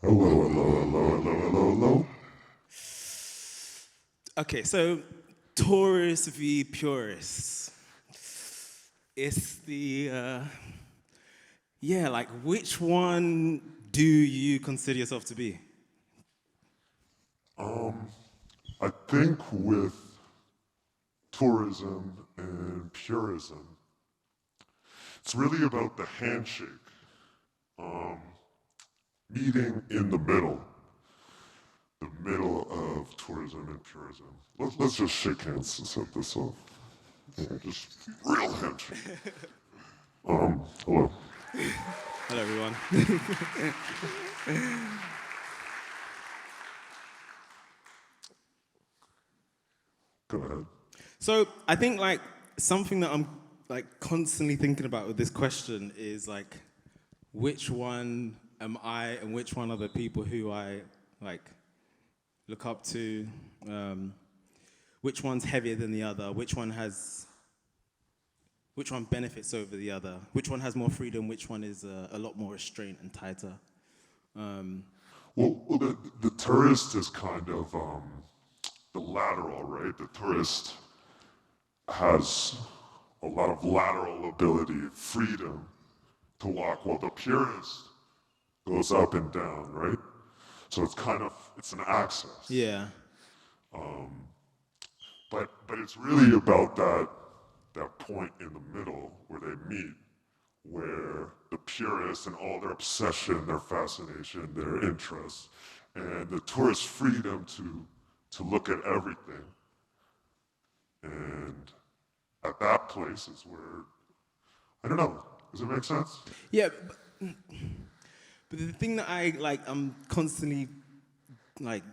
Hello, hello, hello, hello, hello, hello. Okay, so tourists v purists. It's like which one do you consider yourself to be? I think with tourism and purism, it's really about the handshake, meeting in the middle of tourism and purism. Let's just shake hands to set this off. Yeah, just real handshake. Hello. Hello, everyone. Go ahead. So I think like something that I'm like constantly thinking about with this question is like, which one am I and which one are the people who I like look up to? Which one's heavier than the other? Which one benefits over the other? Which one has more freedom? Which one is a lot more restraint and tighter? Well, the tourist is kind of the lateral, right? The tourist has a lot of lateral ability, freedom to walk, while the purist goes up and down, right? So it's an axis. Yeah. But it's really about that point in the middle where they meet, where the purists and all their obsession, their fascination, their interests, and the tourist's freedom to look at everything. And at that place is where, I don't know, does it make sense? Yeah, but the thing that I'm constantly like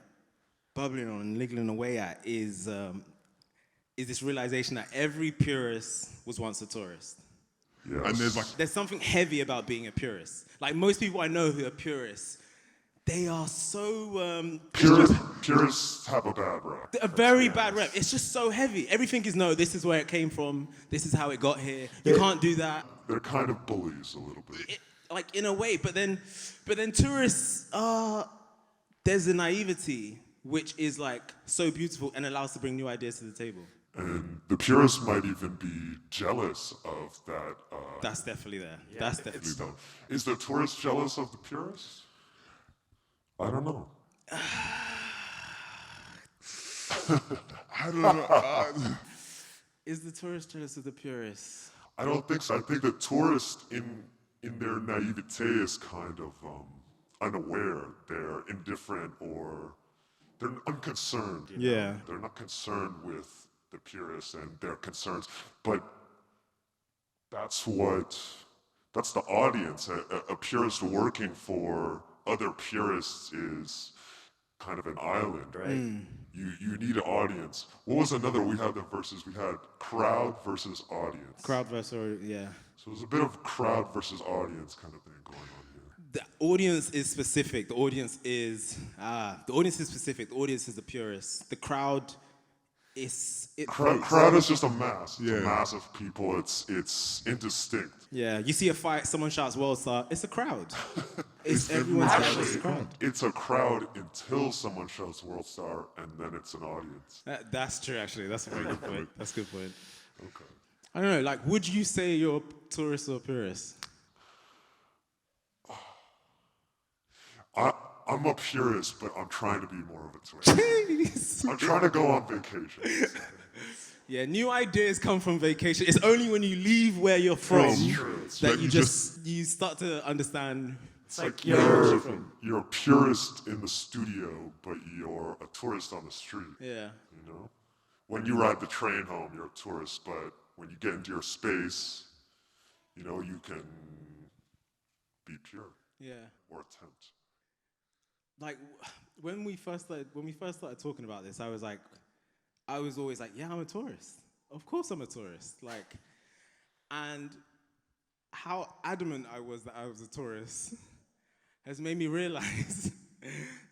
bubbling on and niggling away at is this realization that every purist was once a tourist. Yes. And There's something heavy about being a purist. Like most people I know who are purists, they are so Purists have a bad rep. a very bad rep. It's just so heavy. Everything is no. This is where it came from. This is how it got here. You can't do that. They're kind of bullies a little bit. Like in a way, but then tourists are. There's a naivety which is like so beautiful and allows to bring new ideas to the table. And the purists might even be jealous of that. That's definitely there. That's definitely there. Is the tourist jealous of the purists? I don't know. I don't know. Is the tourist jealous of the purists? I don't think so. I think the tourist in their naivete is kind of unaware. They're indifferent or they're unconcerned. You know? Yeah. They're not concerned with the purists and their concerns. But that's the audience. A purist working for other purists is kind of an island, right? You need an audience. What was another? We had the verses. We had crowd versus audience. Crowd versus, yeah. So there's a bit of crowd versus audience kind of thing going on here. The audience is specific. The audience is specific. The audience is the purist. The crowd is Crowd is just a mass. It's Yeah. a mass of people. It's indistinct. Yeah, you see a fight, someone shouts World Star, it's a crowd. It's everyone's Actually, it's a crowd. it's a crowd until someone shouts World Star, and then it's an audience. That's true, actually. That's a very good point. That's a good point. Okay. I don't know, like, would you say you're a tourist or a purist? I'm a purist, but I'm trying to be more of a tourist. I'm trying to go on vacation. Yeah, new ideas come from vacation. It's only when you leave where you're from true. that you start to understand. It's like you're you're a purist in the studio, but you're a tourist on the street. Yeah. You know, when you ride the train home, you're a tourist, but when you get into your space, you know, you can be pure Yeah. or attempt. Like when we first started talking about this, I was always like, yeah, I'm a tourist. Of course I'm a tourist. Like, and how adamant I was that I was a tourist has made me realize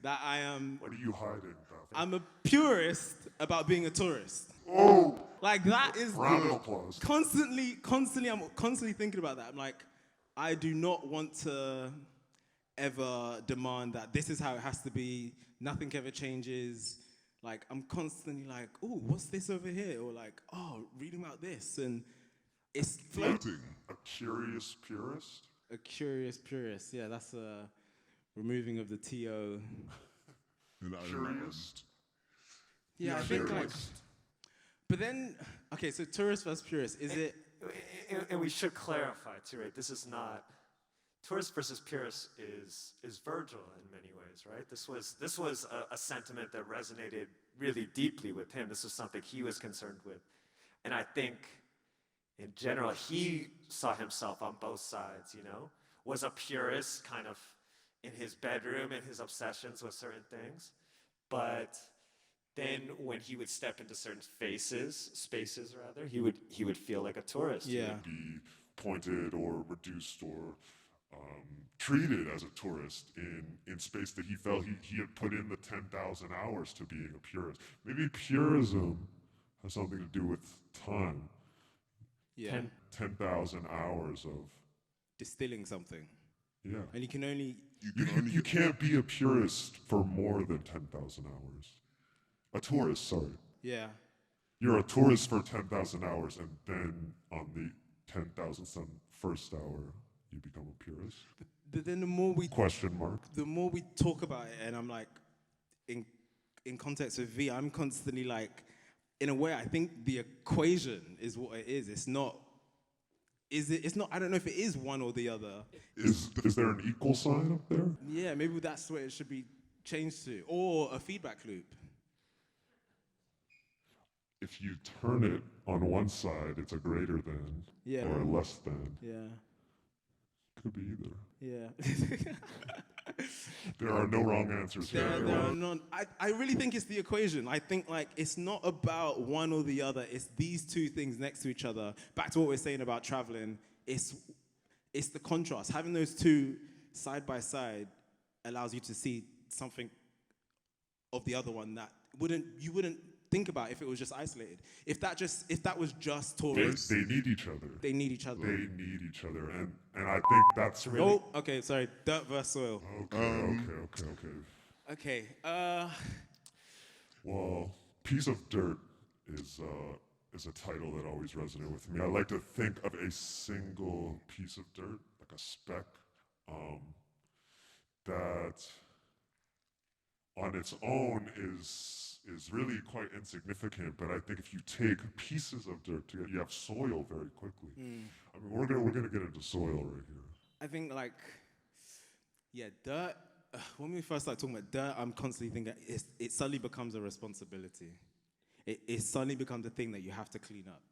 that I am. What are you hiding, Bafic? I'm a purist about being a tourist. Oh, Like that is round of applause. I'm constantly thinking about that. I'm like, I do not want to ever demand that this is how it has to be, nothing ever changes. Like, I'm constantly like, oh, what's this over here? Or like, oh, reading about this. And it's Floating. A curious purist? a curious purist. Yeah, that's a removing of the TO. And I Purist? Yeah, I think like, but then, okay, so tourist versus purist, is it? And we should clarify too, right? This is not tourist versus purist is Virgil in many ways, right? This was a sentiment that resonated really deeply with him. This was something he was concerned with, and I think in general he saw himself on both sides. You know, was a purist kind of in his bedroom and his obsessions with certain things, but then when he would step into certain spaces rather, he would feel like a tourist. Yeah. Be pointed or reduced or treated as a tourist in space that he felt he had put in the 10,000 hours to being a purist. Maybe purism has something to do with time. Yeah. 10,000 hours of, Distilling something. yeah. And you can only, You can't be a purist for more than 10,000 hours. A tourist, sorry. yeah. You're a tourist for 10,000 hours, and then on the 10,001st hour, you become a purist? But then the more we Question mark. the more we talk about it, and I'm like, in context with V, I'm constantly like, in a way, I think the equation is what it is. It's not. It's not. I don't know if it is one or the other. Is there an equal sign up there? Yeah, maybe that's what it should be changed to, or a feedback loop. If you turn it on one side, it's a greater than Yeah. or a less than. Yeah. Could be either. Yeah. There are no wrong answers here. There are none. I really think it's the equation. I think like it's not about one or the other. It's these two things next to each other. Back to what we're saying about traveling. It's the contrast. Having those two side by side allows you to see something of the other one that you wouldn't think about if it was just isolated. If that was just tourists, They need each other. they need each other. They need each other, and I think that's really. Oh, okay, sorry. Dirt versus soil. Okay. Okay. Well, piece of dirt is a title that always resonated with me. I like to think of a single piece of dirt, like a speck, that on its own is really quite insignificant. But I think if you take pieces of dirt together, you have soil very quickly. I mean, we're gonna get into soil right here. I think like, yeah, dirt. When we first start talking about dirt, I'm constantly thinking it suddenly becomes a responsibility. It suddenly becomes a thing that you have to clean up.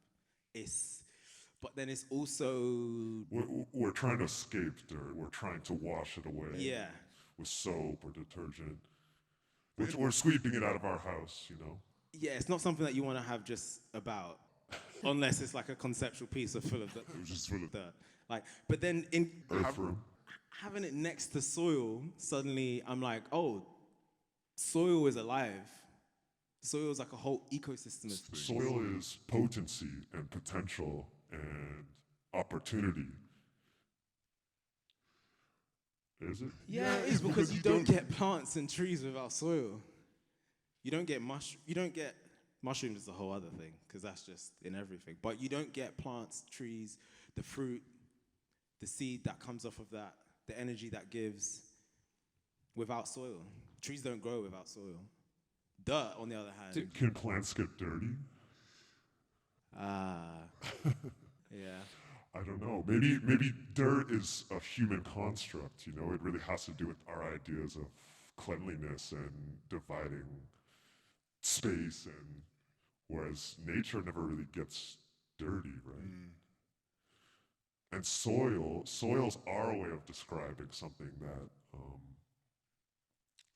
But then it's also We're trying to escape dirt. We're trying to wash it away. yeah, With soap or detergent. We're sweeping it out of our house, you know. yeah. It's not something that you want to have just about, unless it's like a conceptual piece of full of dirt. just full of dirt. Like, but then Earthworm. having it next to soil, suddenly I'm like, oh, soil is alive. Soil is like a whole ecosystem of things. Soil is potency and potential and opportunity. Is it? Yeah, it is because you don't get plants and trees without soil. You don't get mushrooms is a whole other thing because that's just in everything. But you don't get plants, trees, the fruit, the seed that comes off of that, the energy that gives without soil. Trees don't grow without soil. Dirt, on the other hand. Can plants get dirty? Yeah. I don't know. Maybe dirt is a human construct, you know? It really has to do with our ideas of cleanliness and dividing space, and whereas nature never really gets dirty, right? And soil's our way of describing something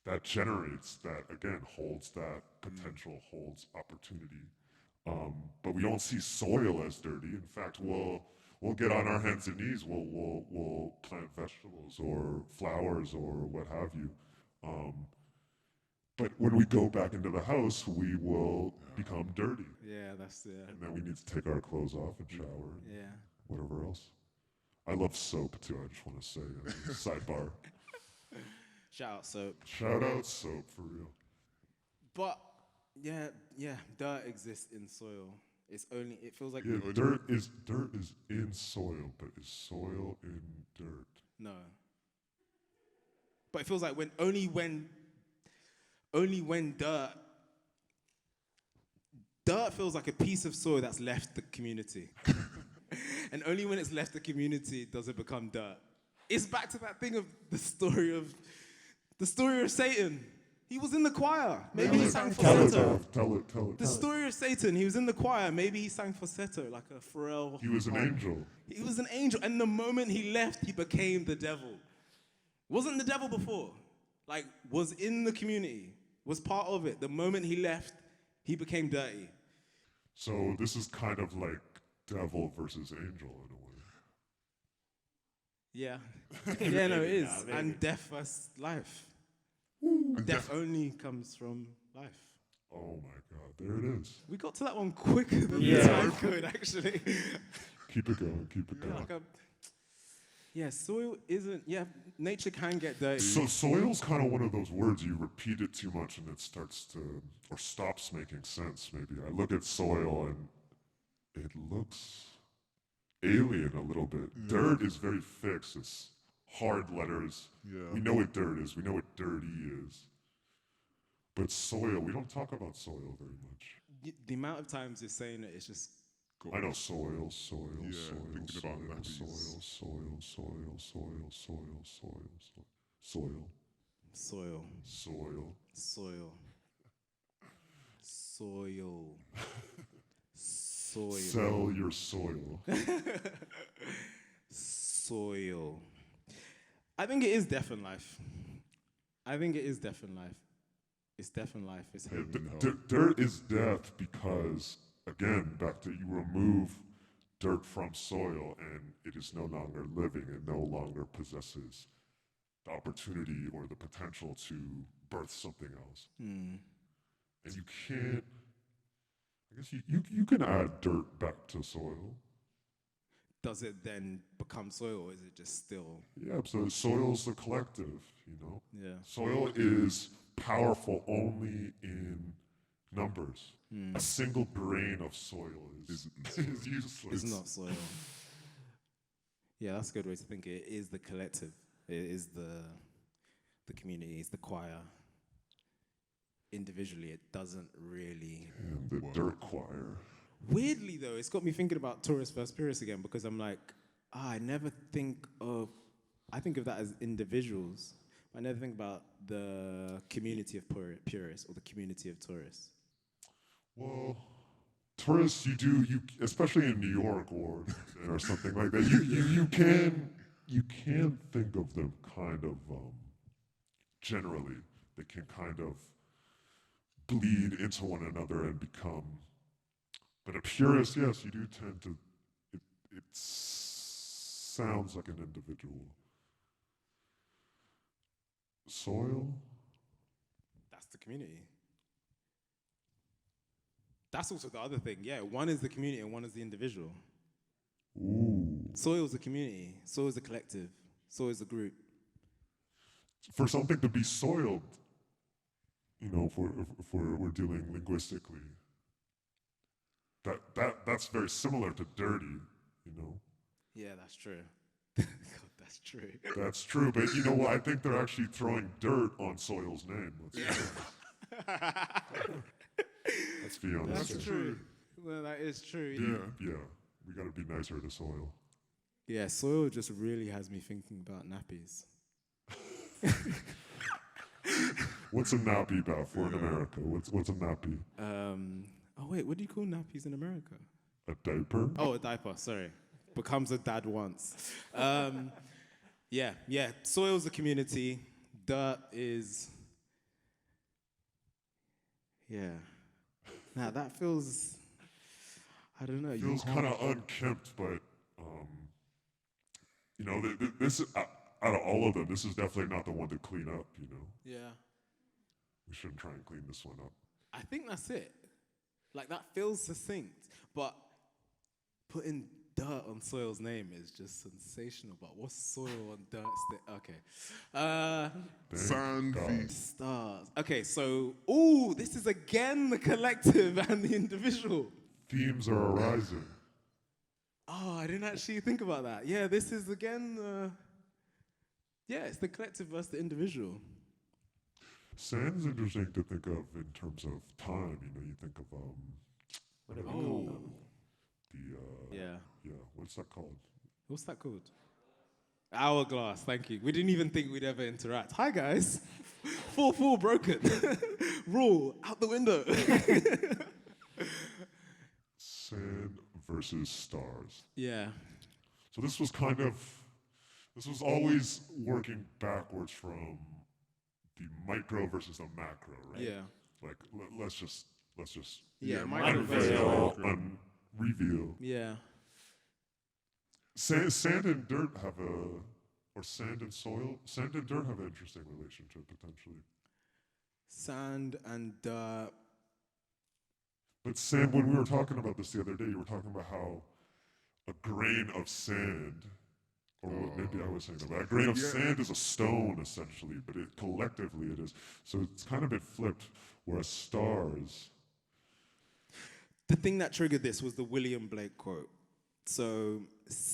that generates, that again holds that potential, holds opportunity. But we don't see soil as dirty. In fact, we'll get on our hands and knees. We'll plant vegetables or flowers or what have you. But when we go back into the house, we will become dirty. Yeah, that's And then we need to take our clothes off and shower and yeah. whatever else. I love soap too, I just want to say, sidebar. Shout out soap. Shout out soap for real. But yeah, dirt exists in soil. It feels like Yeah, dirt is in soil, but is soil in dirt? no. But it feels like only when dirt feels like a piece of soil that's left the community. And only when it's left the community does it become dirt. It's back to that thing of the story of Satan. He was in the choir. Maybe he sang falsetto. Tell it. The story of Satan. He was in the choir. Maybe he sang falsetto like a Pharrell. He was an angel. He was an angel. And the moment he left, he became the devil. Wasn't the devil before. Like, was in the community. Was part of it. The moment he left, he became dirty. So this is kind of like devil versus angel in a way. Yeah. Yeah, no, it is. maybe. And death versus life. Death only comes from life. Oh my God, there it is. We got to that one quicker than Yeah. the time could, actually. Keep it going. Soil isn't, nature can get dirty. So soil's kind of one of those words you repeat it too much and it starts to, or stops making sense maybe. I look at soil and it looks alien a little bit. Dirt is very fixed. It's hard letters. Yeah. We know what dirt is. We know what dirty is. But soil, we don't talk about soil very much. The amount of times you're saying it, it's just, I know soil. Yeah, thinking about nappies. Soil. Sell your soil. Soil. I think it is death in life. It's death in life. It's heavy. Dirt is death because, again, back to you remove dirt from soil and it is no longer living. It no longer possesses the opportunity or the potential to birth something else. And you can't, I guess you can add dirt back to soil. Does it then become soil, or is it just still? Yeah, so soil's the collective, you know? Yeah. Soil is powerful only in numbers. A single grain of soil is useless. It's not soil. Yeah, that's a good way to think. It is the collective. It is the community. It's the choir. Individually, it doesn't really. And the dirt choir. Weirdly, though, it's got me thinking about tourists versus purists again, because I'm like, I never think of. I think of that as individuals. I never think about the community of purists or the community of tourists. Well, tourists, you especially in New York or something like that. You can think of them kind of generally. They can kind of bleed into one another and become. But a purist, yes, you do tend to. It sounds like an individual. Soil. That's the community. That's also the other thing. Yeah, one is the community and one is the individual. Ooh. Soil is the community. Soil is the collective. Soil is the group. For something to be soiled, you know, if we're dealing linguistically, that's very similar to dirty, you know. Yeah, that's true. God, that's true. That's true, but you know what? I think they're actually throwing dirt on soil's name. Let's be honest. That's true. Well, that is true. Yeah, we gotta be nicer to soil. Yeah, soil just really has me thinking about nappies. What's a nappy about for in America? What's a nappy? Oh wait, what do you call nappies in America? A diaper? Oh, a diaper. Sorry, becomes a dad once. Yeah. Soil's the community. Dirt is. Yeah. Now that feels. I don't know. Feels kind of unkempt, but you know, this out of all of them, this is definitely not the one to clean up. You know, Yeah. we shouldn't try and clean this one up. I think that's it. Like, that feels succinct, but putting dirt on soil's name is just sensational. But what's soil on dirt? Okay. Sand v. Stars. Okay, so, this is again the collective and the individual. Themes are arising. Oh, I didn't actually think about that. Yeah, this is again it's the collective versus the individual. Sand's interesting to think of in terms of time. You know, you think of What do we call them? what's that called? What's that called? Hourglass, thank you. We didn't even think we'd ever interact. Hi, guys. 4-4 broken. Rule, out the window. Sand versus stars. Yeah. So this was always working backwards from the micro versus the macro, right? Yeah. Like, let's just Micro versus reveal. Yeah. Sand and dirt have sand and soil. Sand and dirt have an interesting relationship potentially. Sand and dirt. But sand, when we were talking about this the other day, you were talking about how a grain of sand, or maybe I was saying that, but a grain of sand is a stone essentially, but collectively it is. So it's kind of been flipped, whereas stars. The thing that triggered this was the William Blake quote. So,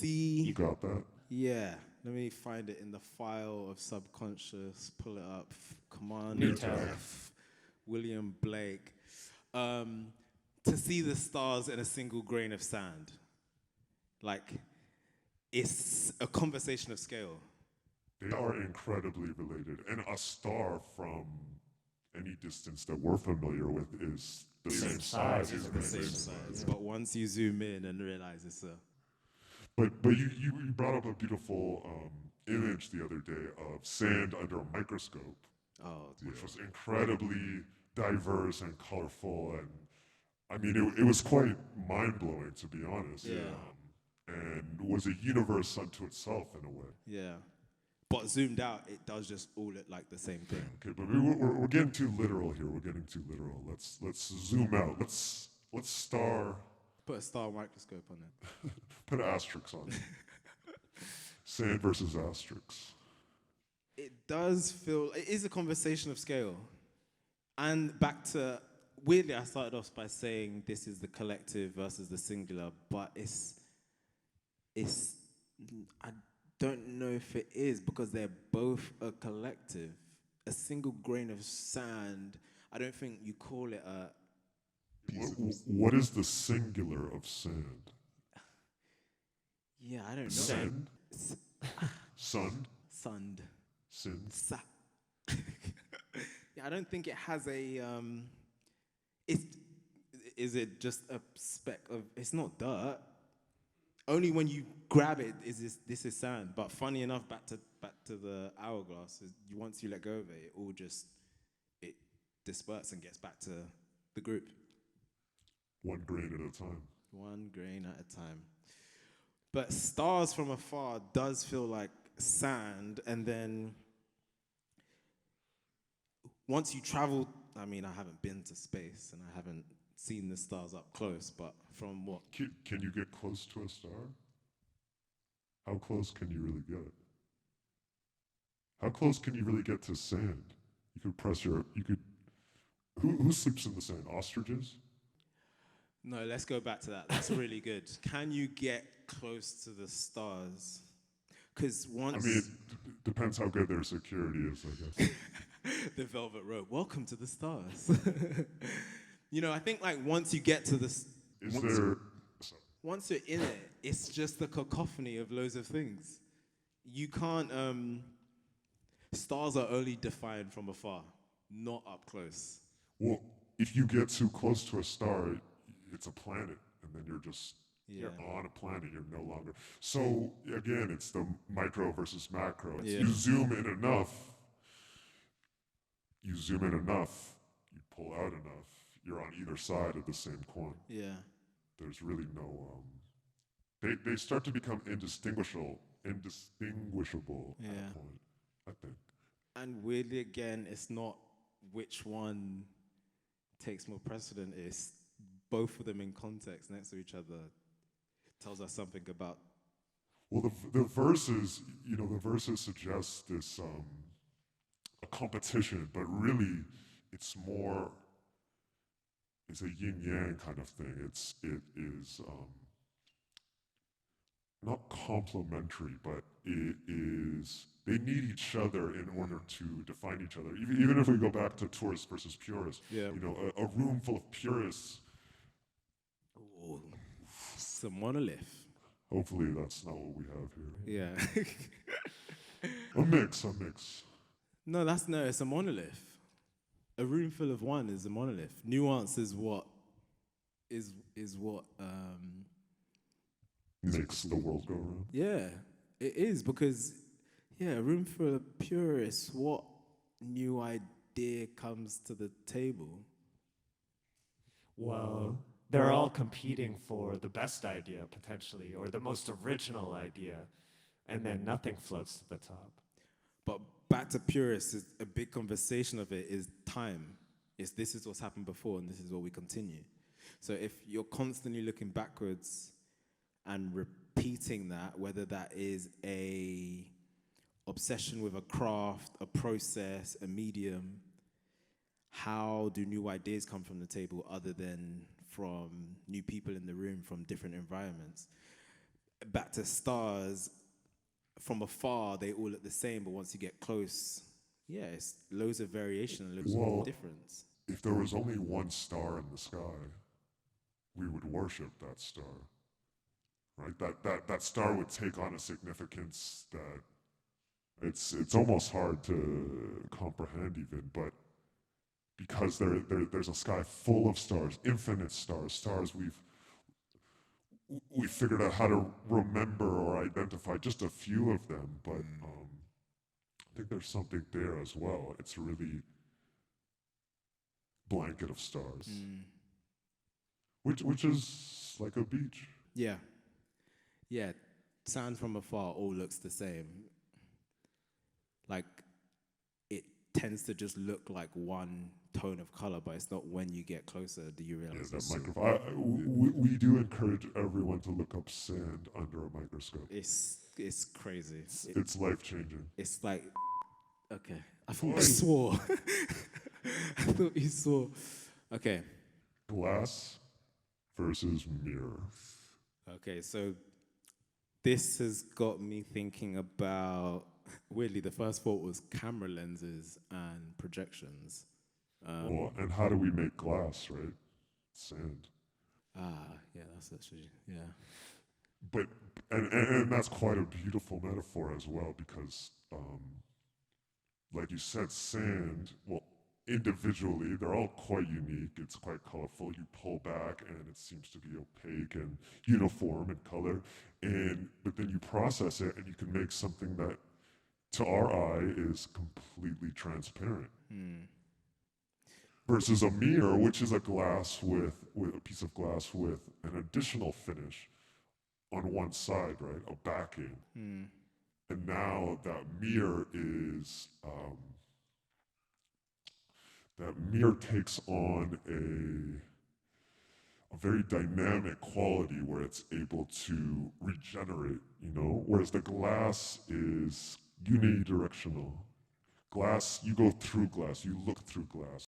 You got that? Yeah. Let me find it in the file of subconscious. Pull it up. Command New tab. F. William Blake. To see the stars in a single grain of sand. Like, it's a conversation of scale. They are incredibly related. And a star from any distance that we're familiar with is the same size. It's as the grain. same size. But once you zoom in and realize it's a... But you brought up a beautiful image the other day of sand under a microscope, which was incredibly diverse and colorful, and I mean it was quite mind blowing, to be honest. Yeah. And was a universe unto itself in a way. Yeah. But zoomed out, it does just all look like the same thing. Okay, but we're getting too literal here. We're getting too literal. Let's zoom out. Let's star. Put a star microscope on it. Put asterisks on it. Sand versus asterisks. It does feel, it is a conversation of scale. And back to, weirdly, I started off by saying this is the collective versus the singular, but I don't know if it is because they're both a collective. A single grain of sand, I don't think you call it a... What is the singular of sand? Yeah, I don't know. Sand? Sun? Sund. Sin? Sa. Yeah, I don't think it has a... Is it just a speck of... It's not dirt. Only when you grab it is this is sand. But funny enough, back to the hourglass, once you let go of it, it all just... It disperses and gets back to the group. One grain at a time. One grain at a time. But stars from afar does feel like sand, and then once you travel, I mean, I haven't been to space and I haven't seen the stars up close, but from what? Can you get close to a star? How close can you really get? How close can you really get to sand? Who sleeps in the sand? Ostriches? No, let's go back to that. That's really good. Can you get close to the stars? Because once... I mean, it depends how good their security is, I guess. The velvet rope. Welcome to the stars. You know, I think like once you get to this... Once you're in it, it's just a cacophony of loads of things. You can't... Stars are only defined from afar, not up close. Well, if you get too close to a star, it's a planet, and then you're on a planet, you're no longer. So again, it's the micro versus macro. You zoom in enough, you pull out enough, you're on either side of the same coin. Yeah. There's really no, they start to become indistinguishable at that point, I think. And weirdly, again, it's not which one takes more precedent, it's both of them in context next to each other tells us something about. Well, the verses, the verses suggest this a competition, but really, it's a yin yang kind of thing. It is not complementary, but it is. They need each other in order to define each other. Even if we go back to tourists versus purists, Yeah. A room full of purists. Ooh, it's a monolith. Hopefully, that's not what we have here. Yeah. A mix. No, it's a monolith. A room full of one is a monolith. Nuance is what Makes the world go round. yeah, it is because a room full of purists, what new idea comes to the table? Well, they're all competing for the best idea, potentially, or the most original idea, and then nothing floats to the top. But back to purists, a big conversation of it is time. This is what's happened before, and this is what we continue. So if you're constantly looking backwards and repeating that, whether that is a obsession with a craft, a process, a medium, how do new ideas come from the table other than from new people in the room from different environments? Back to stars, from afar, they all look the same, but once you get close, it's loads of variation and loads of difference. If there was only one star in the sky, we would worship that star. Right? That star would take on a significance that it's almost hard to comprehend even, but because there's a sky full of stars, infinite stars we figured out how to remember or identify just a few of them, but I think there's something there as well. It's a really blanket of stars, which is like a beach. Yeah. Sand from afar all looks the same. Like, it tends to just look like one tone of color, but it's not when you get closer do you realize. That microphone. We do encourage everyone to look up sand under a microscope. It's crazy. It's life changing. It's like, okay, I thought you swore. I thought you swore. Okay. Glass versus mirror. Okay, so this has got me thinking about, weirdly, the first thought was camera lenses and projections. And how do we make glass, right? Sand. Yeah, that's actually, yeah. But and that's quite a beautiful metaphor as well, because like you said, sand, well, individually they're all quite unique. It's quite colorful. You pull back and it seems to be opaque and uniform in color, but then you process it and you can make something that to our eye is completely transparent. Versus a mirror, which is a glass with a piece of glass with an additional finish on one side, right? A backing. And now that mirror takes on a very dynamic quality where it's able to regenerate, whereas the glass is unidirectional. Glass, you go through glass, you look through glass.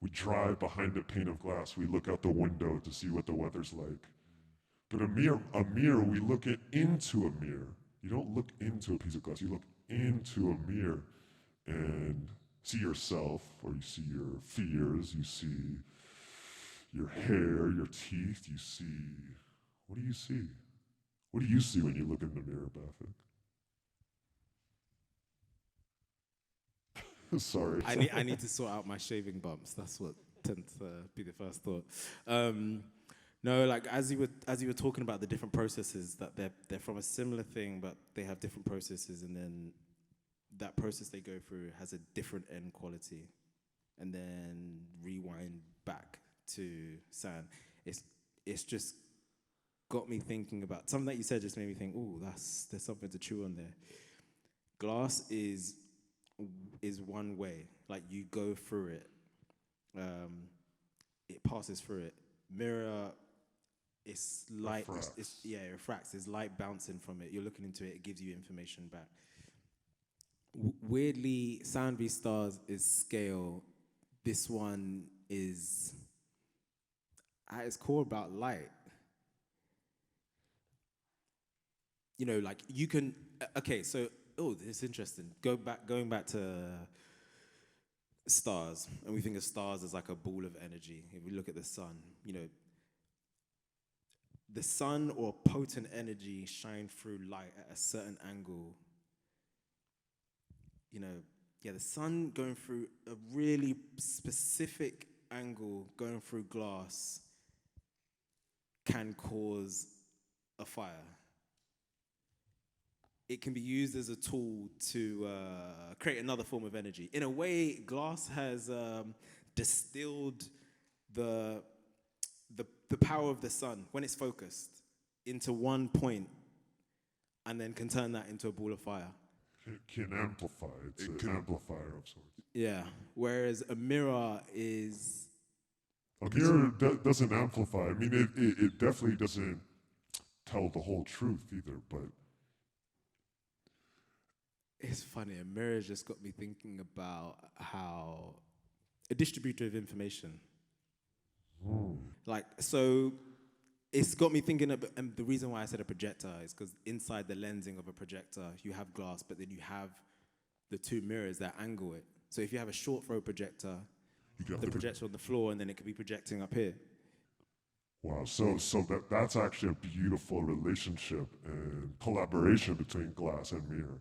We drive behind a pane of glass, we look out the window to see what the weather's like. But a mirror, we look into a mirror. You don't look into a piece of glass, you look into a mirror and see yourself, or you see your fears, you see your hair, your teeth, you see, what do you see? What do you see when you look in the mirror, Bafic? Sorry. I need to sort out my shaving bumps. That's what tends to be the first thought. No, like as you were talking about the different processes, that they're from a similar thing, but they have different processes, and then that process they go through has a different end quality, and then rewind back to sand. It's just got me thinking about something that you said. Just made me think, there's something to chew on there. Glass is one way, like you go through it, it passes through it. Mirror, it's light. Refracts. It refracts. There's light bouncing from it. You're looking into it. It gives you information back. Weirdly, Sound v Stars is scale. This one is at its core about light. You know, like you can. Okay, so this is interesting. Going back to stars, and we think of stars as like a ball of energy. If we look at the sun, you know, the sun or potent energy shine through light at a certain angle. You know, yeah, the sun going through a really specific angle, going through glass, can cause a fire. It can be used as a tool to create another form of energy. In a way, glass has distilled the power of the sun when it's focused into one point, and then can turn that into a ball of fire. It can amplify. It's an amplifier of sorts. Yeah. Whereas a mirror is. A mirror doesn't amplify. I mean, it definitely doesn't tell the whole truth either, but. It's funny, a mirror just got me thinking about how a distributor of information. Like, so it's got me thinking of, and the reason why I said a projector is because inside the lensing of a projector, you have glass, but then you have the two mirrors that angle it. So if you have a short throw projector, the projector on the floor, and then it could be projecting up here. Wow, so that's actually a beautiful relationship and collaboration between glass and mirror.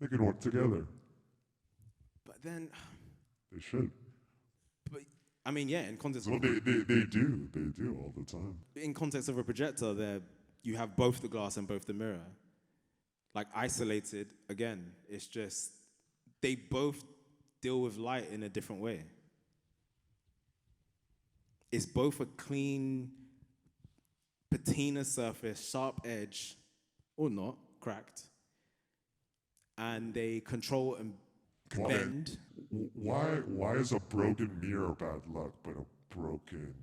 They can work together. But then. They should. But, I mean, yeah, in context Well, of. they do all the time. In context of a projector, you have both the glass and both the mirror. Like isolated, again, it's just, they both deal with light in a different way. It's both a clean patina surface, sharp edge, or not, cracked. And they control and bend. Why is a broken mirror bad luck, but a broken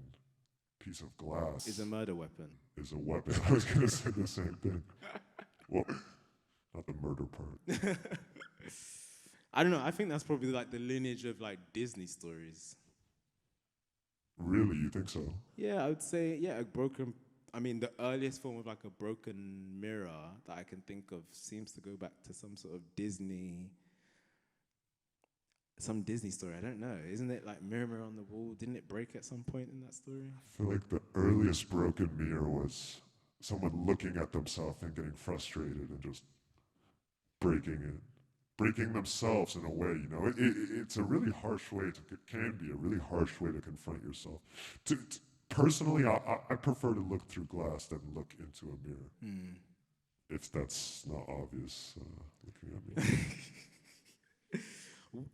piece of glass Is a murder weapon. is a weapon? I was going to say the same thing. Well, not the murder part. I don't know. I think that's probably like the lineage of like Disney stories. Really, you think so? Yeah, I would say, yeah, the earliest form of like a broken mirror that I can think of seems to go back to some sort of some Disney story. I don't know. Isn't it like Mirror on the Wall? Didn't it break at some point in that story? I feel like the earliest broken mirror was someone looking at themselves and getting frustrated and just breaking it. Breaking themselves in a way, you know. It's a really harsh way can be a really harsh way to confront yourself. Personally, I prefer to look through glass than look into a mirror. If that's not obvious, looking at me.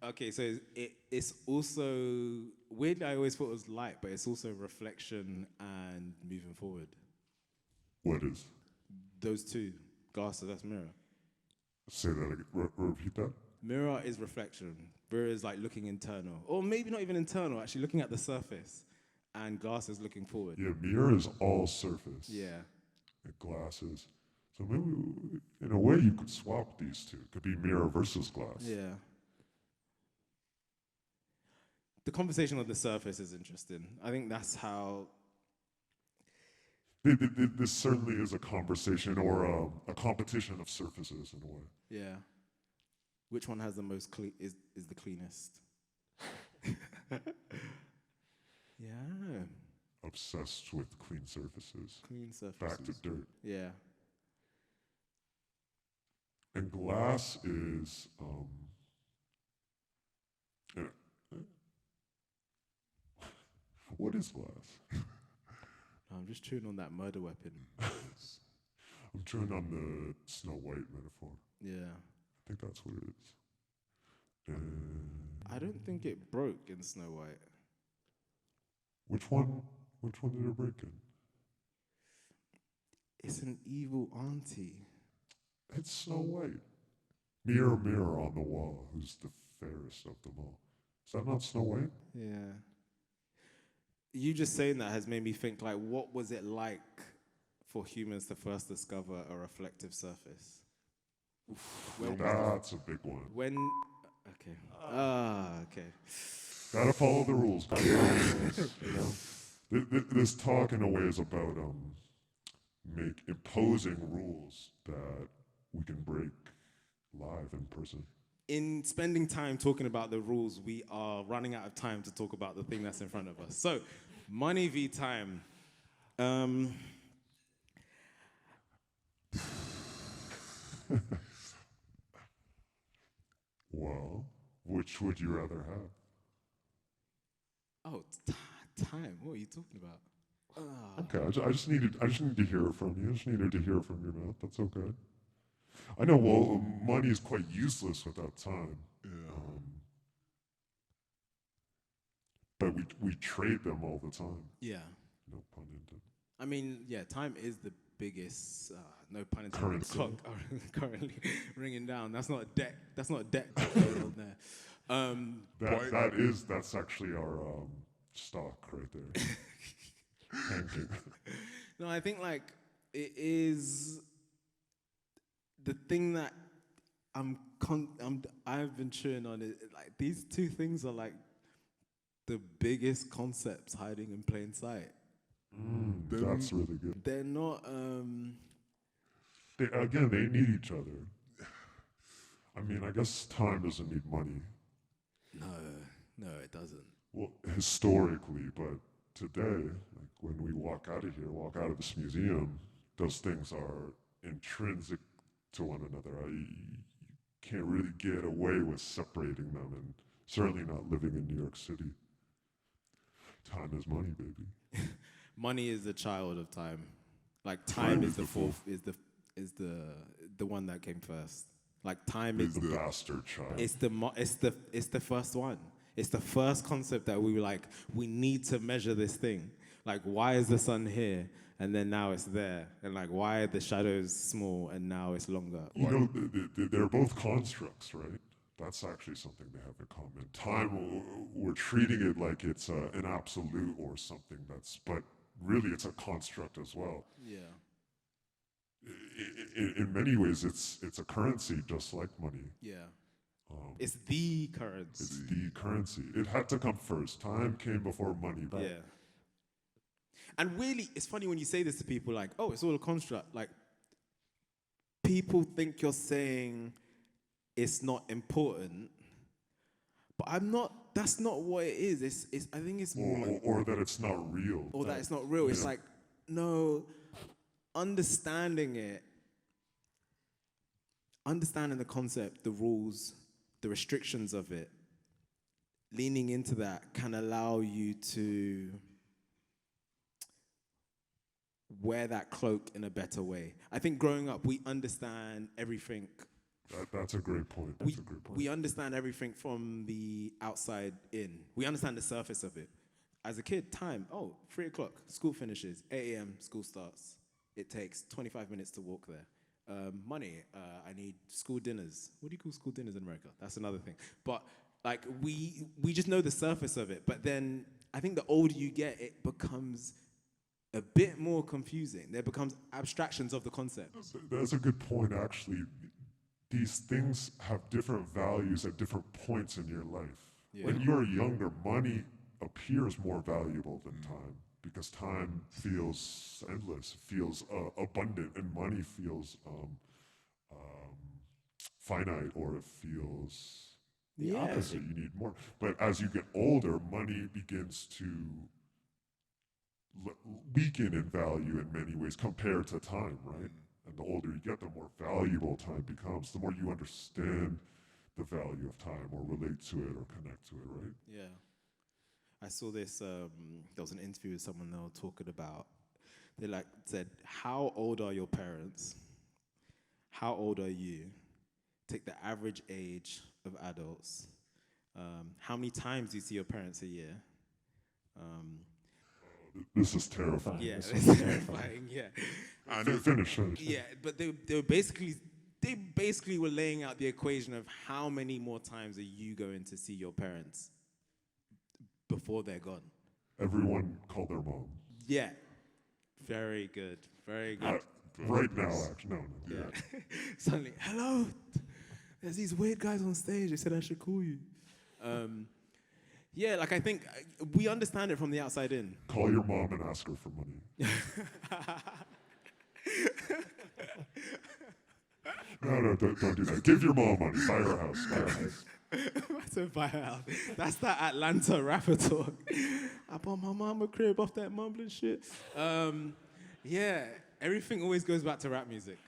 Okay, so it's also, weirdly I always thought it was light, but it's also reflection and moving forward. What is? Those two, glasses, that's mirror. Say that again. Repeat that. Mirror is reflection. Mirror is like looking internal. Or maybe not even internal, actually looking at the surface. And glass is looking forward. Yeah, mirror is all surface. Yeah. And glass is. So maybe, in a way, you could swap these two. It could be mirror versus glass. Yeah. The conversation on the surface is interesting. I think that's how. This certainly is a conversation or a competition of surfaces in a way. Yeah. Which one has the most is the cleanest? Yeah. Obsessed with clean surfaces. Clean surfaces. Back to dirt. Yeah. And glass is what is glass? I'm just chewing on that murder weapon. I'm chewing on the Snow White metaphor. Yeah. I think that's what it is. I don't think it broke in Snow White. Which one did it break in? It's an evil auntie. It's Snow White. Mirror, mirror on the wall, who's the fairest of them all? Is that not Snow White? Yeah. you just saying that has made me think, like, what was it like for humans to first discover a reflective surface? That's a big one. Okay. Okay. Gotta follow the rules. Gotta follow the rules. This talk, in a way, is about imposing rules that we can break live in person. In spending time talking about the rules, we are running out of time to talk about the thing that's in front of us. So, money v. time. Well, which would you rather have? Oh, time. What are you talking about? Okay, I just need to hear it from you. I just needed to hear it from your mouth. That's okay. I know. Well, money is quite useless without time. But we trade them all the time. Yeah. No pun intended. I mean, yeah, time is the biggest, no pun intended, Currency. clock currently ringing down. That's not a deck. That's not a deck on there. That's actually our stock right there. Handshake. No, I think, like, it is the thing that I've been chewing on it. Like, these two things are like the biggest concepts hiding in plain sight. That's really good. They're not. They need each other. I mean, I guess time doesn't need money. No, it doesn't. Well, historically, but today, like when we walk out of here, walk out of this museum, those things are intrinsic to one another. You can't really get away with separating them, and certainly not living in New York City. Time is money, baby. Money is the child of time. Like, time is the fourth, is the one that came first. Like, time is the bastard child. It's the first one. It's the first concept that we were like, we need to measure this thing. Like, why is the sun here and then now it's there? And like, why are the shadows small and now it's longer? You know, they're both constructs, right? That's actually something they have in common. Time, we're treating it like it's an absolute or something but really it's a construct as well. Yeah. In many ways, it's a currency just like money. Yeah. It's the currency. It's the currency. It had to come first. Time came before money. But Yeah. And really, it's funny when you say this to people, like, oh, it's all a construct. Like, people think you're saying it's not important, but that's not what it is. I think it's more like, or that it's not real. or that it's not real. It's like, no, understanding the concept, the rules, the restrictions of it, leaning into that can allow you to wear that cloak in a better way. I think growing up, we understand everything. That's a great point. We understand everything from the outside in. We understand the surface of it. As a kid, time, 3 o'clock, school finishes, 8 a.m., school starts. It takes 25 minutes to walk there. Money, I need school dinners. What do you call school dinners in America? That's another thing. But like, we just know the surface of it. But then I think the older you get, it becomes a bit more confusing. There becomes abstractions of the concept. That's a good point, actually. These things have different values at different points in your life. Yeah. When you're younger, money appears more valuable than time because time feels endless, feels abundant, and money feels finite, or it feels the opposite. You need more. But as you get older, money begins to weaken in value in many ways compared to time, right? And the older you get, the more valuable time becomes, the more you understand the value of time or relate to it or connect to it, right? Yeah. I saw this, there was an interview with someone they were talking about, they said, how old are your parents? How old are you? Take the average age of adults. How many times do you see your parents a year? This is terrifying. Yeah, it's terrifying, yeah. Finish. Yeah, but they basically were laying out the equation of how many more times are you going to see your parents before they're gone. everyone called their mom. Yeah. Very good. Very good. Right now, actually, no. Yeah. Suddenly, hello. There's these weird guys on stage. They said I should call you. Yeah, like I think we understand it from the outside in. Call your mom and ask her for money. No, don't do that. Give your mom money. Buy her house. Buy her house. That's a buy out. That's that Atlanta rapper talk. I bought my mom a crib off that mumbling shit. Yeah, everything always goes back to rap music.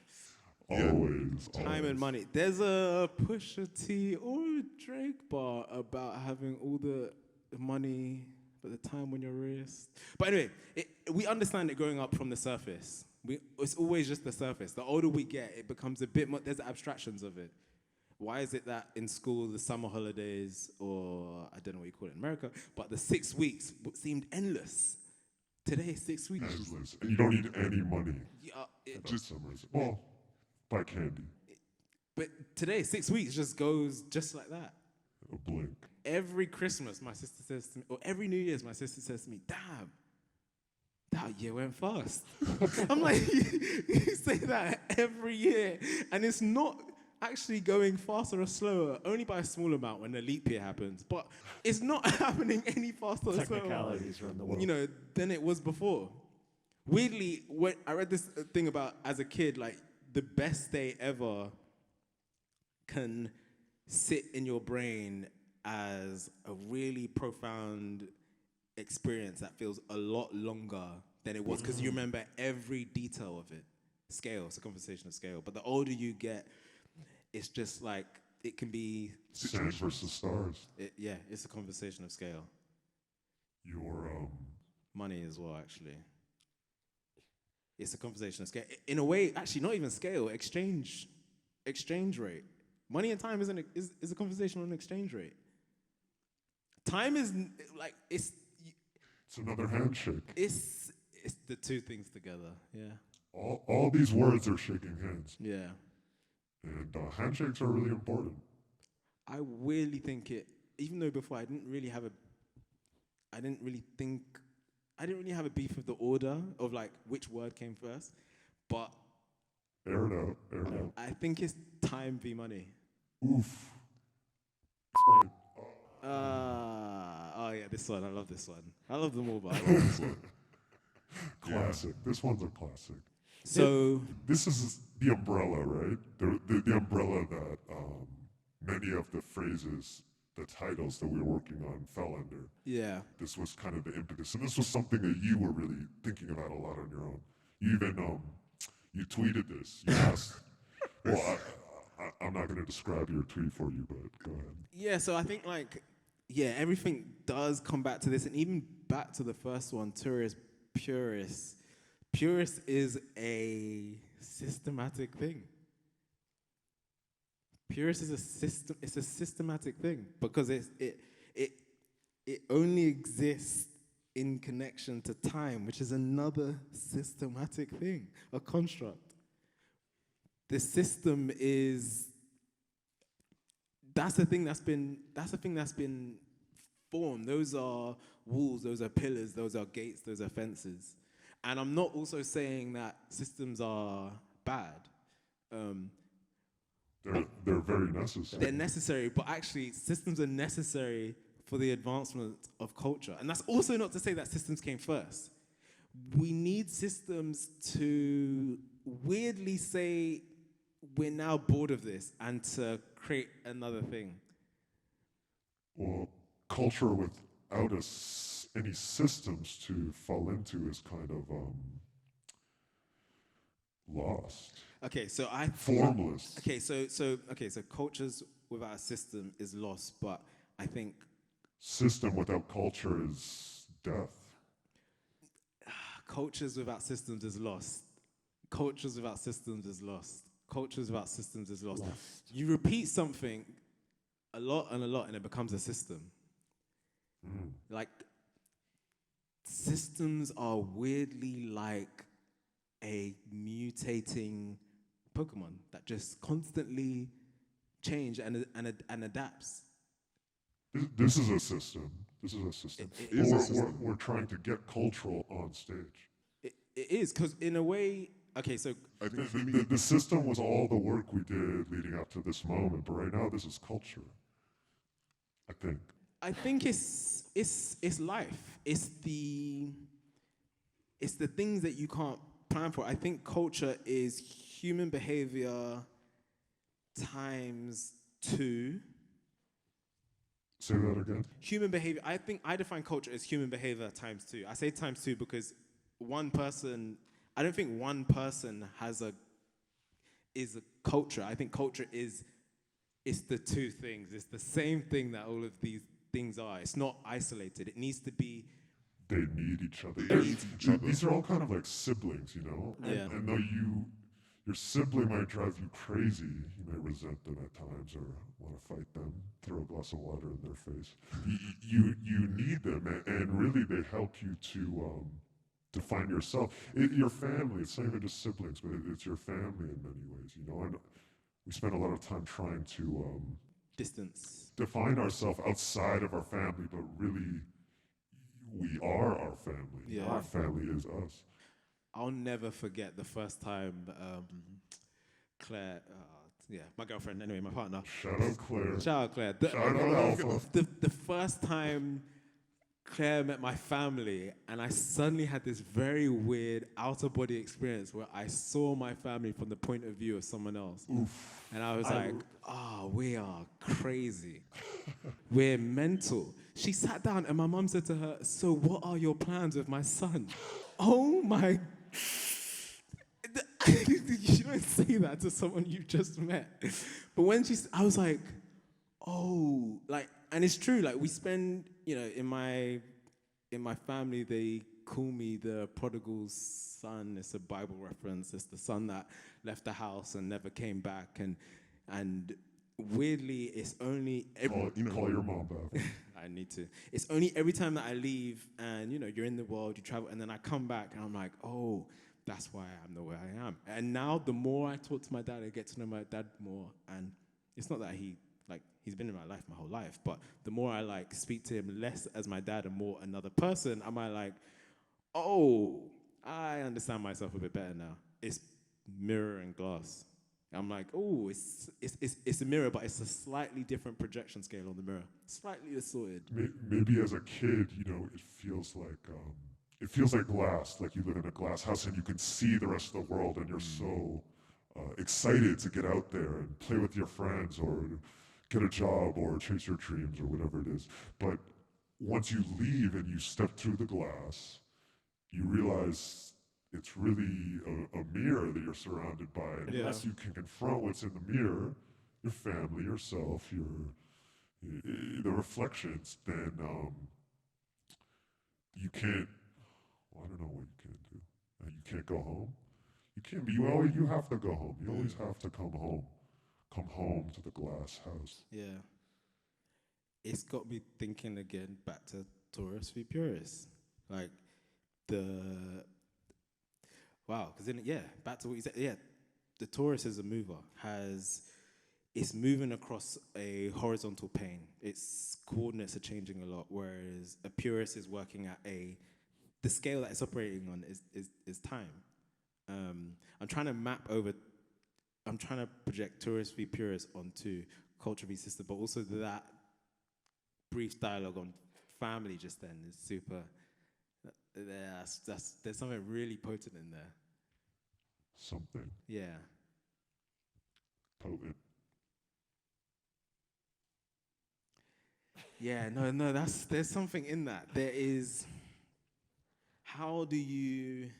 Always. Time and money. There's a Pusha T or a Drake bar about having all the money but the time on your wrist. But anyway, we understand it growing up from the surface. It's always just the surface. The older we get, it becomes a bit more, there's abstractions of it. Why is it that in school, the summer holidays, or I don't know what you call it in America, but the 6 weeks seemed endless. Today, 6 weeks. Endless. And you don't need any money. Just summers. Well, buy candy. But today, 6 weeks just goes just like that. A blink. Every Christmas, my sister says to me, or every New Year's, my sister says to me, damn, that year went fast. I'm like, you say that every year, and it's not actually going faster or slower, only by a small amount when the leap year happens. But it's not happening any faster or slower, Technicalities run the world. you know, than it was before. Weirdly, when I read this thing about as a kid, like the best day ever can sit in your brain as a really profound experience that feels a lot longer than it was because you remember every detail of it. Scale, it's a conversation of scale. But the older you get, it's just like, it can be... Sand versus stars. Yeah, it's a conversation of scale. Your, Money as well, actually. It's a conversation of scale. In a way, actually, not even scale, exchange rate. Money and time is a conversation on exchange rate. Time is like, it's another handshake. It's the two things together, yeah. All these words are shaking hands. Yeah. And handshakes are really important. I weirdly think even though before I didn't really have a beef with the order of like which word came first, but Air it out. I think it's time v money. Oof. Explain. Oh yeah, this one, I love this one. I love them all, but I love this one. Classic. This one's a classic. So this is the umbrella, right? The umbrella that many of the phrases, the titles that we were working on fell under. yeah. This was kind of the impetus, and this was something that you were really thinking about a lot on your own. You even you tweeted this. You asked. Well, I'm not going to describe your tweet for you, but go ahead. Yeah, so I think everything does come back to this, and even back to the first one, purists. Purist is a systematic thing. Purist is it's a systematic thing because it only exists in connection to time, which is another systematic thing, a construct. The system that's the thing that's been formed. Those are walls, those are pillars, those are gates, those are fences. And I'm not also saying that systems are bad. They're very necessary. They're necessary, but actually systems are necessary for the advancement of culture. And that's also not to say that systems came first. We need systems to weirdly say we're now bored of this and to create another thing. Well, culture without any systems to fall into is kind of lost. Okay, so formless. Okay, so cultures without a system is lost, but I think system without culture is death. Cultures without systems is lost. Cultures without systems is lost. Cultures without systems is lost. You repeat something a lot, and it becomes a system. Like, systems are weirdly like a mutating Pokemon that just constantly change and adapts. This is a system. This is a system. It But is a we're trying to get cultural on stage. It is, because in a way, okay, so I think for me, The system was all the work we did leading up to this moment, but right now this is culture. I think. I think it's life. It's the things that you can't plan for. I think culture is human behavior times 2. Say that again. Human behavior. I think I define culture as human behavior times 2. I say times 2 because one person. I don't think one person is a culture. I think culture is it's the 2 things. It's the same thing that all of these things are. It's not isolated. It needs to be. They need each other. need each other. These are all kind of like siblings, you know? Yeah. And though your sibling might drive you crazy, you may resent them at times or want to fight them, throw a glass of water in their face. You need them, and really they help you to find yourself. Your family, it's not even just siblings, but it's your family in many ways, you know? And we spend a lot of time trying to Distance. define ourselves outside of our family, but really we are our family. Yeah. Our family is us. I'll never forget the first time Claire, my girlfriend, anyway, my partner. Shout out Claire. Shout out Claire. Shout out Alpha. The first time Claire met my family, and I suddenly had this very weird outer body experience where I saw my family from the point of view of someone else. Oof. And I was like, we are crazy. We're mental. She sat down and my mum said to her, so what are your plans with my son? Oh my. You don't say that to someone you just met. But when I was like, oh, like, and it's true, like we spend, in my family, they call me the prodigal son. It's a Bible reference. It's the son that left the house and never came back. And weirdly, it's only Call your mom back. I need to. It's only every time that I leave and, you're in the world, you travel, and then I come back and I'm like, oh, that's why I'm the way I am. And now the more I talk to my dad, I get to know my dad more. And it's not that he's been in my life my whole life, but the more I speak to him less as my dad and more another person, am I like, oh, I understand myself a bit better now. It's mirror and glass. I'm like, oh, it's a mirror, but it's a slightly different projection scale on the mirror. Slightly distorted. Maybe as a kid, it feels like glass, like you live in a glass house and you can see the rest of the world and you're so excited to get out there and play with your friends or get a job or chase your dreams or whatever it is. But once you leave and you step through the glass, you realize it's really a mirror that you're surrounded by. And unless you can confront what's in the mirror, your family, yourself, the reflections, then you can't, I don't know what you can't do. You can't go home. You can't be, you have to go home. You always have to come home. Come home to the glass house. Yeah. It's got me thinking again back to tourists v purists. Like back to what you said. Yeah, the tourist as a mover it's moving across a horizontal plane. Its coordinates are changing a lot, whereas a purist is working at the scale that it's operating on is time. I'm trying to project tourist v purist onto culture v system, but also that brief dialogue on family just then is super. There's something really potent in there. Something Yeah. potent. Yeah, no, there's something in that. There is. How do you?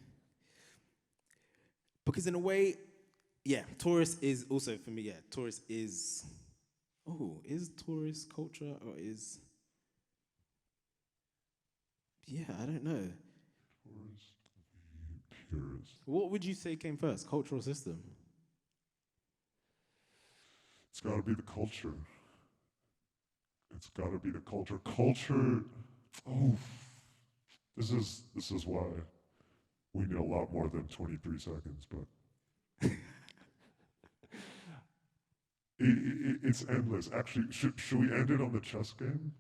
Because in a way, tourist is also for me. Yeah, tourist is. Oh, is tourist culture or is? Yeah, I don't know. Tourist v purist. What would you say came first, culture or system? It's got to be the culture. It's got to be the culture. Culture. Oh, this is why we need a lot more than 23 seconds, but it's endless. Actually, should we end it on the chess game?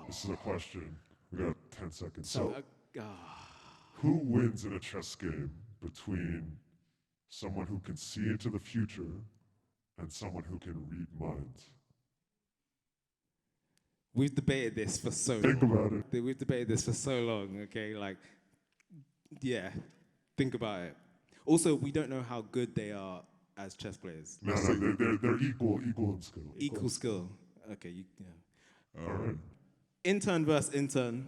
This is a question. We got 10 seconds. So- Who wins in a chess game between someone who can see into the future and someone who can read minds? We've debated this for so Think long. about it. We've debated this for so long, okay? Like, yeah, think about it. Also, we don't know how good they are as chess players. No, they're equal in skill. Equal skill. Okay, yeah. All right. Intern versus intern.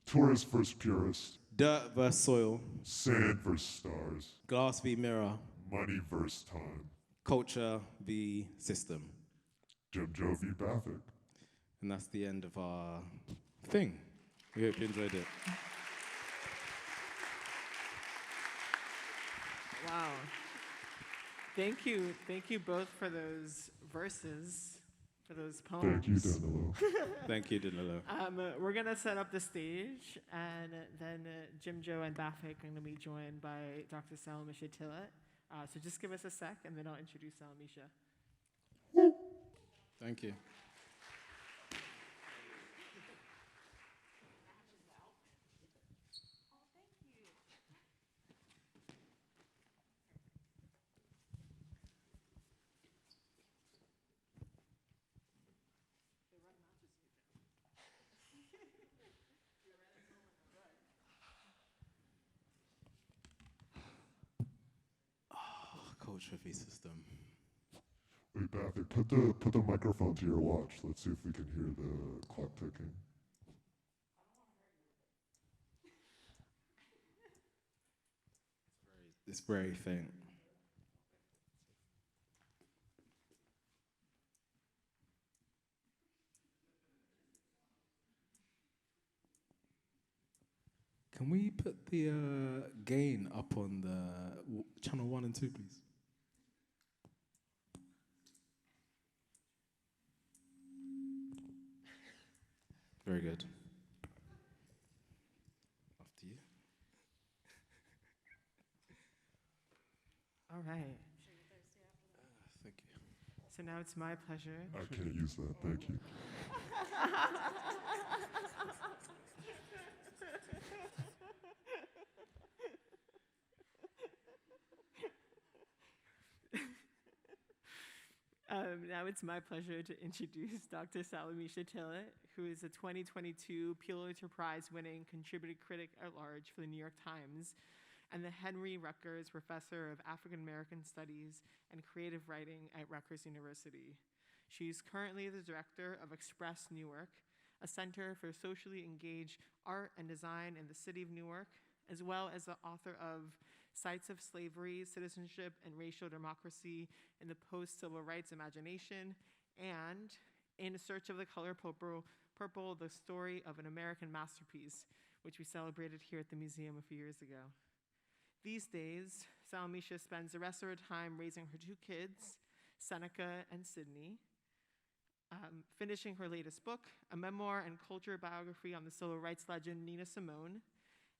Tourist versus purist. Dirt versus soil. Sand versus stars. Glass v mirror. Money versus time. Culture v system. Jim Joe v Bafic. And that's the end of our thing. We hope you enjoyed it. Wow. Thank you both for those verses, for those poems. Thank you, Danilo. Thank you, Danilo. We're gonna set up the stage, and then Jim Joe and Bafic are gonna be joined by Dr. Salamishah Tillet. So just give us a sec, and then I'll introduce Salamishah. Thank you. Culture v system. Wait, Bafic, put the microphone to your watch. Let's see if we can hear the clock ticking. It's very faint. Can we put the gain up on the channel 1 and 2, please? Very good. After you. All right. Thank you. So now it's my pleasure. I can't use that. Thank you. Now it's my pleasure to introduce Dr. Salamishah Tillet, who is a 2022 Pulitzer Prize-winning contributing critic at large for the New York Times and the Henry Rutgers Professor of African American Studies and Creative Writing at Rutgers University. She's currently the director of Express Newark, a center for socially engaged art and design in the city of Newark, as well as the author of Sites of Slavery, Citizenship, and Racial Democracy in the Post-Civil Rights Imagination, and In Search of the Color Purple, the Story of an American Masterpiece, which we celebrated here at the museum a few years ago. These days, Salamishah spends the rest of her time raising her two kids, Seneca and Sydney, finishing her latest book, a memoir and culture biography on the civil rights legend Nina Simone,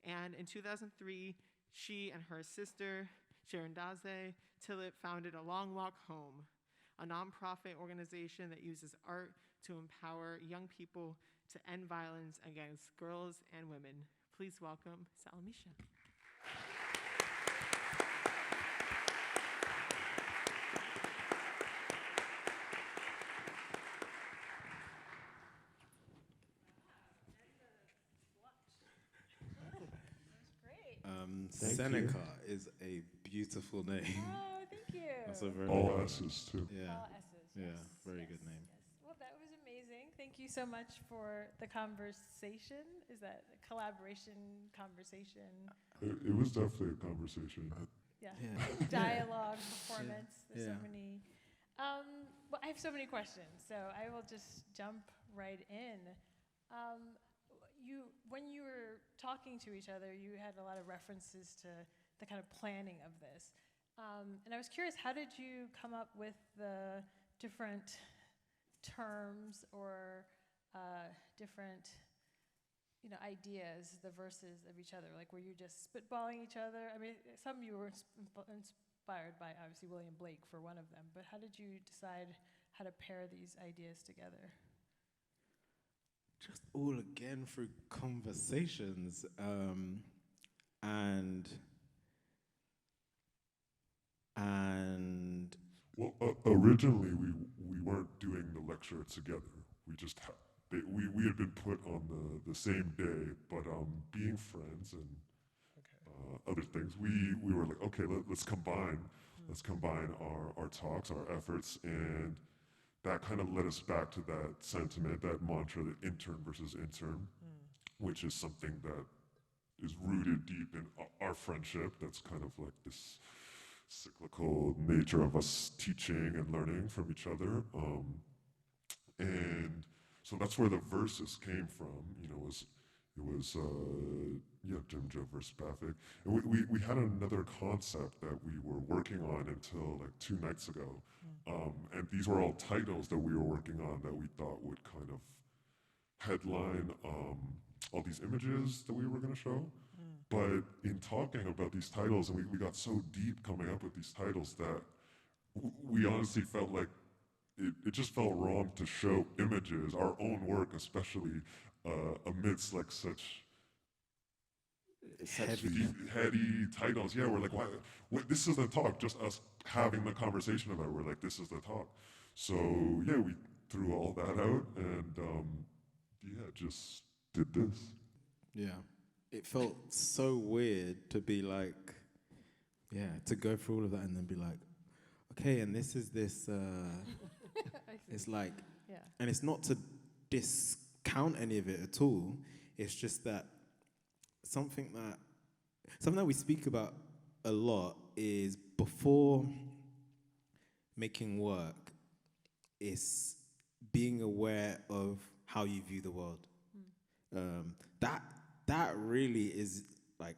and in 2003, she and her sister, Sherendaze Tillet, founded A Long Walk Home, a nonprofit organization that uses art to empower young people to end violence against girls and women. Please welcome Salamishah. Seneca is a beautiful name. Oh, thank you. That's a very All S's, too. Yeah. All S's. Yeah, Yes, very yes, good name. Yes. Well, that was amazing. Thank you so much for the conversation. Is that a collaboration, conversation? It was definitely a conversation. Yeah. Yeah. Dialogue, performance. There's Yeah. so many. Well, I have so many questions, so I will just jump right in. When you were talking to each other, you had a lot of references to the kind of planning of this. And I was curious, how did you come up with the different terms or different ideas, the verses of each other? Like, were you just spitballing each other? I mean, some of you were inspired by, obviously, William Blake for one of them, but how did you decide how to pair these ideas together? Just all again through conversations, and Well, originally we weren't doing the lecture together. We just we had been put on the same day, but being friends and other things, we were like, okay, let's combine our talks, our efforts, and that kind of led us back to that sentiment, that mantra, that intern versus intern, which is something that is rooted deep in our friendship. That's kind of like this cyclical nature of us teaching and learning from each other. And so that's where the verses came from. You know, it was Jim Joe versus Bafic. And we had another concept that we were working on until like 2 nights ago. And these were all titles that we were working on that we thought would kind of headline all these images that we were going to show. But in talking about these titles, and we got so deep coming up with these titles that we honestly felt like it just felt wrong to show images, our own work especially, amidst like such heady titles. Yeah, we're like, why? This is the talk, just us having the conversation about it. We're like, this is the talk. So yeah, we threw all that out and just did this. yeah, it felt so weird to be like, to go through all of that and then be like, okay, and this is this. It's like, and it's not to discount any of it at all. It's just that something that we speak about a lot is before making work is being aware of how you view the world. That really is like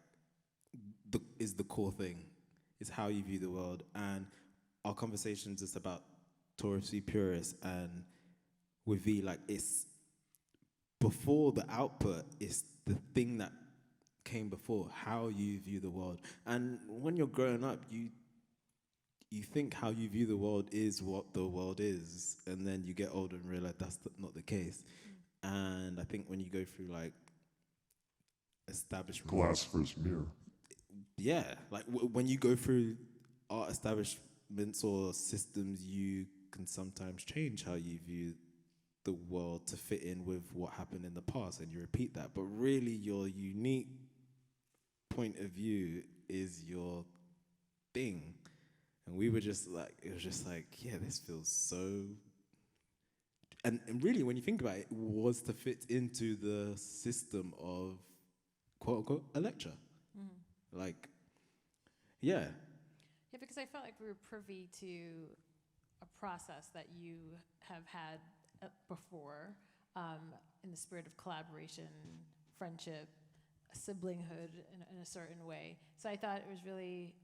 the core thing, is how you view the world. And our conversations is about tourists v purists, and with V, like, it's before the output is the thing that came before, how you view the world. And when you're growing up, you think how you view the world is what the world is, and then you get older and realize that's not the case. And I think when you go through like establishment, Glass versus mirror. yeah, like when you go through art establishments or systems, you can sometimes change how you view the world to fit in with what happened in the past, and you repeat that. But really, your unique point of view is your thing. And we were just like, it was just like, yeah, this feels so. And really, when you think about it, it was to fit into the system of quote unquote a lecture. Like, yeah. Yeah, because I felt like we were privy to a process that you have had before, in the spirit of collaboration, friendship, siblinghood in a certain way. So I thought it was really,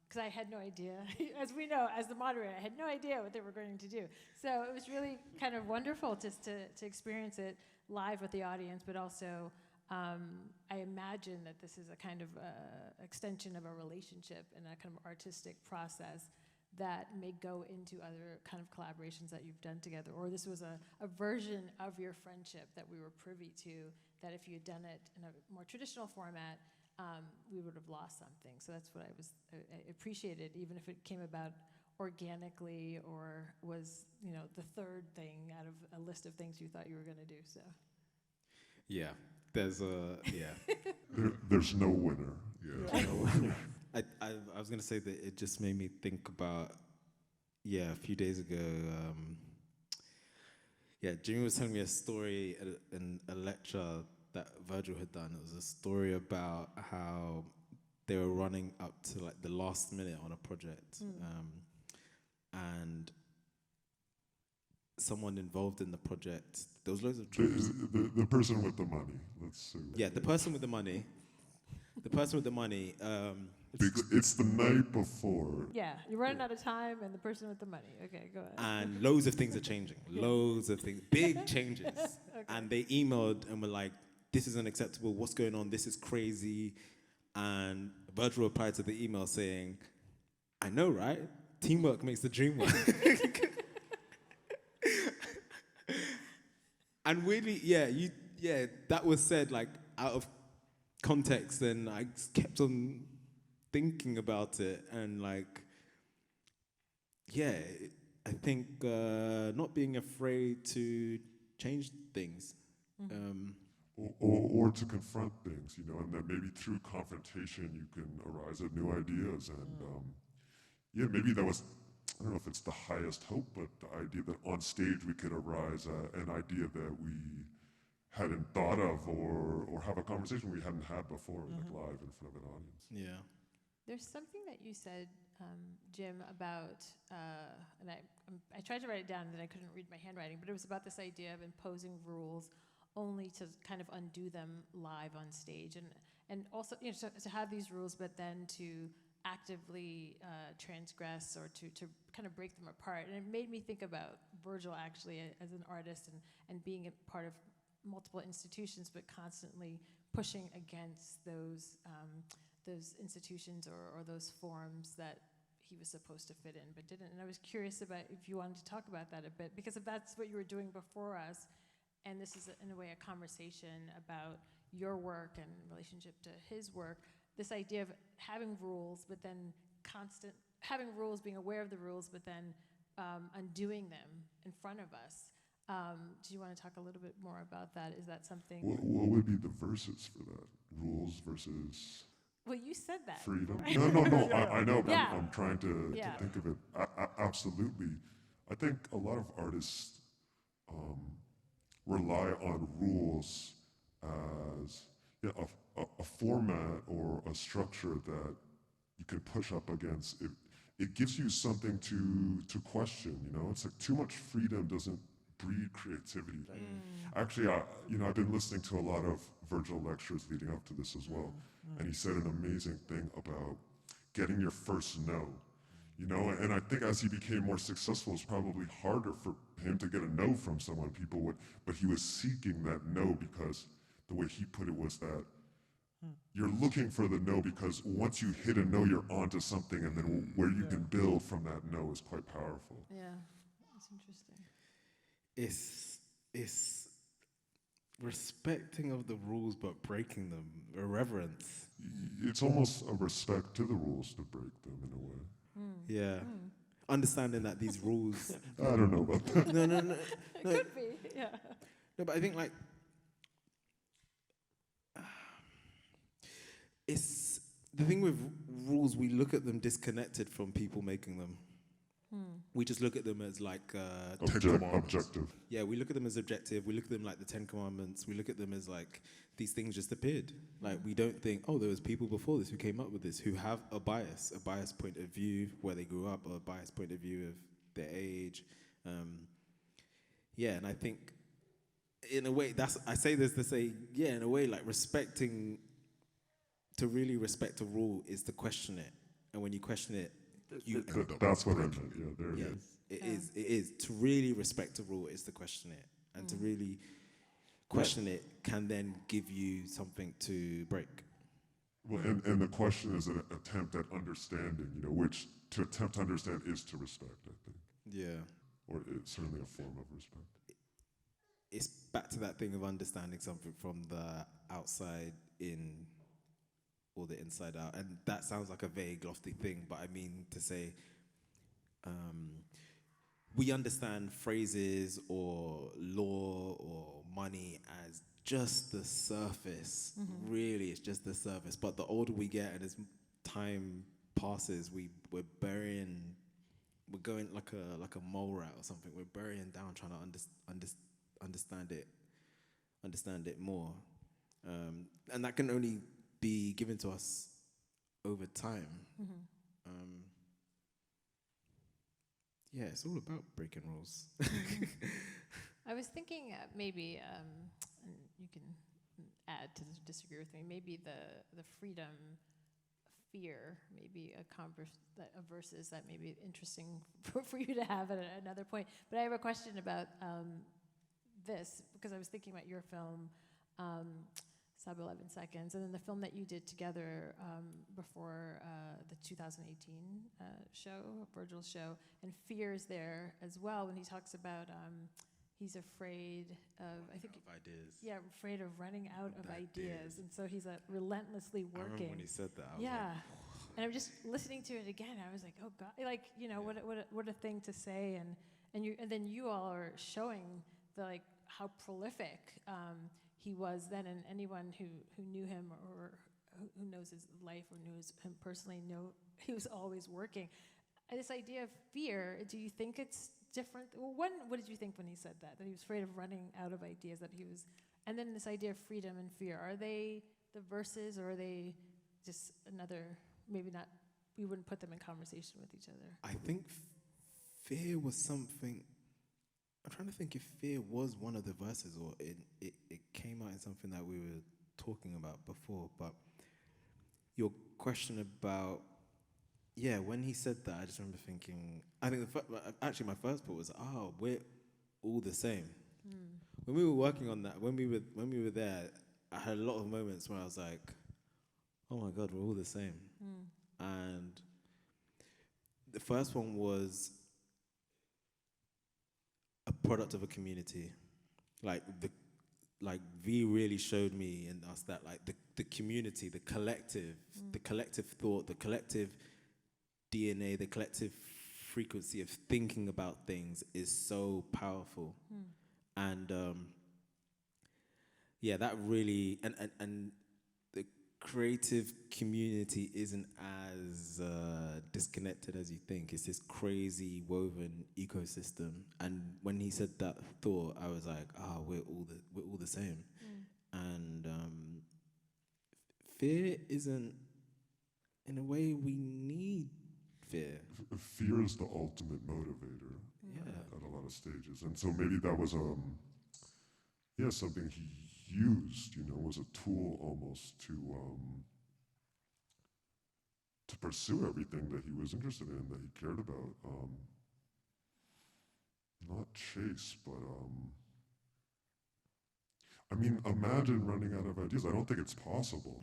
because I had no idea, as we know, as the moderator, I had no idea what they were going to do. So it was really kind of wonderful just to experience it live with the audience, but also I imagine that this is a kind of extension of a relationship and a kind of artistic process that may go into other kind of collaborations that you've done together, or this was a version of your friendship that we were privy to, that if you had done it in a more traditional format, we would have lost something. So that's what I appreciated, even if it came about organically or was, the third thing out of a list of things you thought you were going to do, so. Yeah, there's There's no winner. Yeah. I was going to say that it just made me think about, a few days ago, Jimmy was telling me a story in a lecture that Virgil had done. It was a story about how they were running up to like the last minute on a project, and someone involved in the project, there was loads of The person with the money. Let's see. Yeah, the person with the money. The person with the money. It's the night before. Yeah, you're running out of time, and the person with the money. Okay, go ahead. And loads of things are changing. Loads of things. Big changes. And they emailed and were like, this is unacceptable. What's going on? This is crazy. And Virgil replied to the email saying, I know, right? Teamwork makes the dream work. And really, yeah, that was said like out of context, and I just kept on thinking about it, and like, yeah, I think not being afraid to change things. Or to confront things, and that maybe through confrontation you can arise at new ideas. And yeah, maybe that was, I don't know if it's the highest hope, but the idea that on stage we could arise an idea that we hadn't thought of, or have a conversation we hadn't had before, like live in front of an audience. Yeah. There's something that you said, Jim, about, and I tried to write it down and then I couldn't read my handwriting, but it was about this idea of imposing rules only to kind of undo them live on stage, and also to have these rules, but then to actively transgress or to kind of break them apart. And it made me think about Virgil actually as an artist and being a part of multiple institutions, but constantly pushing against those institutions or those forms that he was supposed to fit in but didn't. And I was curious about if you wanted to talk about that a bit, because if that's what you were doing before us, and this is in a way a conversation about your work and relationship to his work, this idea of having rules, but then having rules, being aware of the rules, but then undoing them in front of us. Do you want to talk a little bit more about that? Is that something? What would be the verses for that? Rules versus Well, you said that. freedom? Right? No, I know, but Yeah. I'm trying to Yeah. think of it. Absolutely. I think a lot of artists rely on rules as a format or a structure that you can push up against. It gives you something to question. It's like too much freedom doesn't breed creativity. Actually, I've been listening to a lot of Virgil lectures leading up to this as well, and he said an amazing thing about getting your first no. And I think as he became more successful, it's probably harder for him to get a no from someone. People would, but he was seeking that no, because the way he put it was that you're looking for the no, because once you hit a no, you're onto something, and then where you can build from that no is quite powerful. Yeah, that's interesting. It's respecting of the rules but breaking them, irreverence. It's almost a respect to the rules to break them in a way. Yeah. Understanding that these rules. I don't know about that. No. Could be, yeah. No, but I think like it's the thing with rules. We look at them disconnected from people making them. We just look at them as like Objective. Yeah, we look at them as objective. We look at them like the 10 Commandments. We look at them as like these things just appeared. Like we don't think, oh, there was people before this who came up with this, who have a bias point of view where they grew up, or a biased point of view of their age. Yeah, and I think in a way, I say this to say, yeah, in a way, like to really respect a rule is to question it. And when you question it, That's what I meant. Yeah, there it is. It is. To really respect a rule is to question it. And to really question it can then give you something to break. Well, and the question is an attempt at understanding, which to attempt to understand is to respect, I think. Yeah. Or it's certainly a form of respect. It's back to that thing of understanding something from the outside in or the inside out. And that sounds like a vague, lofty thing, but I mean to say we understand phrases or law or money as just the surface. Really, it's just the surface. But the older we get and as time passes, we're going like a mole rat or something. We're burying down, trying to understand it more. And that can only be given to us over time. Yeah, it's all about breaking rules. I was thinking maybe, and you can add to disagree with me, maybe the freedom, fear, maybe a versus that may be interesting for you to have at another point. But I have a question about this, because I was thinking about your film, Sub 11 Seconds, and then the film that you did together before the 2018 show, Virgil's show, and fear is there as well when he talks about he's afraid of, I think, Of ideas. yeah, afraid of running out of ideas. Ideas. And so he's relentlessly I remember working. when he said that. I was Yeah. like, And I'm just listening to it again. I was like, oh God, like, you know, what a thing to say. And then you all are showing how prolific he was then, and anyone who knew him or who knows his life or knows him personally know he was always working. This idea of fear, do you think it's different? Well, what did you think when he said that he was afraid of running out of ideas, and then this idea of freedom and fear, are they the verses, or are they just another, maybe not, we wouldn't put them in conversation with each other? I think fear was something. I'm trying to think if fear was one of the verses, or it came out in something that we were talking about before. But your question about, yeah, when he said that, I just remember thinking, I think actually my first thought was, oh, we're all the same. When we were working on that, when we were there, I had a lot of moments where I was like, oh my God, we're all the same. And the first one was a product of a community. Like V really showed me and us that like the community, the collective thought, the collective DNA, the collective frequency of thinking about things is so powerful. And yeah, that really, and the creative community isn't as disconnected as you think. It's this crazy woven ecosystem. And when he said that thought, I was like, we're all the same. And fear isn't, in a way, we need fear. Fear is the ultimate motivator at a lot of stages. And so maybe that was something he used, was a tool almost to pursue everything that he was interested in, that he cared about. Not chase, but I mean, imagine running out of ideas. I don't think it's possible.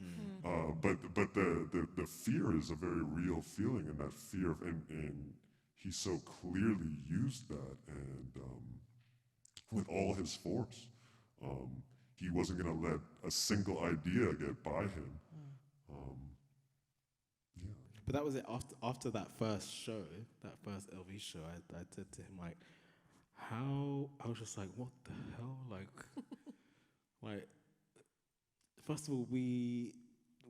But the fear is a very real feeling, and that fear, and he so clearly used that, and with all his force. He wasn't going to let a single idea get by him. But that was it. After that first show, that first LV show, I said to him, like, how, I was just like, what the hell? Like, first of all,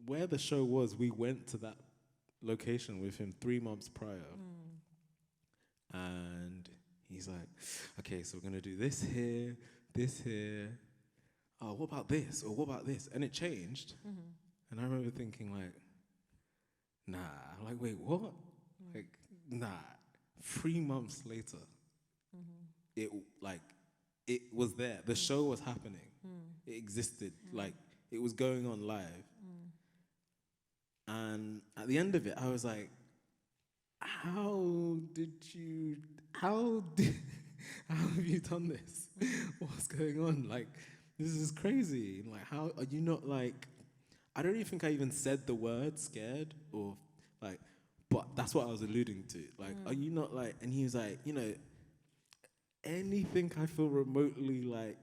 where the show was, we went to that location with him 3 months prior. And he's like, okay, so we're going to do this here, oh, what about this, or what about this? And it changed. And I remember thinking, like, nah. I'm like, wait, what? Like, nah. 3 months later, it was there. The show was happening. It existed. Like, it was going on live. And at the end of it, I was like, how have you done this? What's going on? Like, this is crazy. Like, how are you not like, I don't even think I even said the word scared, or like, but that's what I was alluding to. Like, are you not like, and he was like, anything I feel remotely like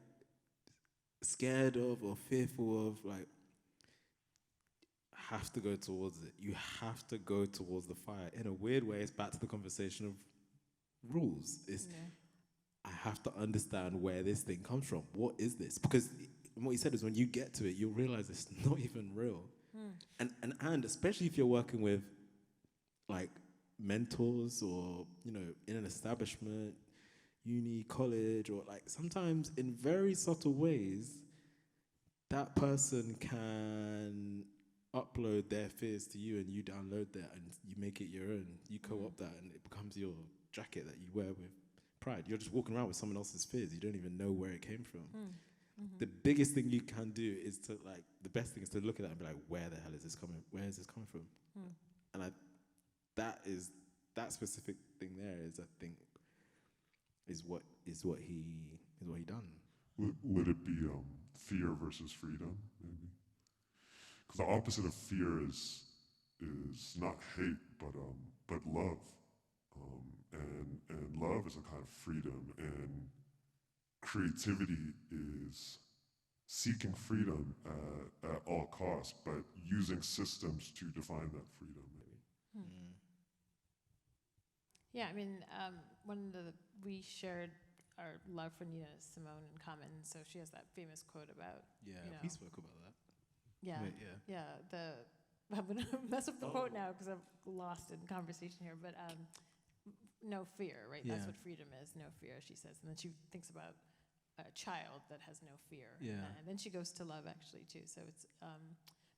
scared of or fearful of, like, have to go towards it. You have to go towards the fire. In a weird way, it's back to the conversation of rules. I have to understand where this thing comes from. What is this? Because what he said is when you get to it, you'll realize it's not even real. And especially if you're working with like mentors or, in an establishment, uni, college, or like sometimes in very subtle ways, that person can upload their fears to you and you download that and you make it your own. You co-opt that and it becomes your jacket that you wear with pride. You're just walking around with someone else's fears. You don't even know where it came from. The biggest thing you can do is to like, the best thing is to look at that and be like, where the hell is this coming? Where is this coming from? And that specific thing there is, I think, is what he done. Would it be fear versus freedom, maybe? Because the opposite of fear is not hate, but love. And love is a kind of freedom. And creativity is seeking freedom at all costs, but using systems to define that freedom. Yeah, I mean, we shared our love for Nina Simone in common, so she has that famous quote about, Yeah, you know, we spoke about that. yeah, Wait, yeah. I'm gonna mess up the quote now because I'm lost in conversation here, but no fear, right? That's Yeah. what freedom is, no fear, she says. And then she thinks about a child that has no fear. Yeah. And then she goes to love, actually, too. So it's,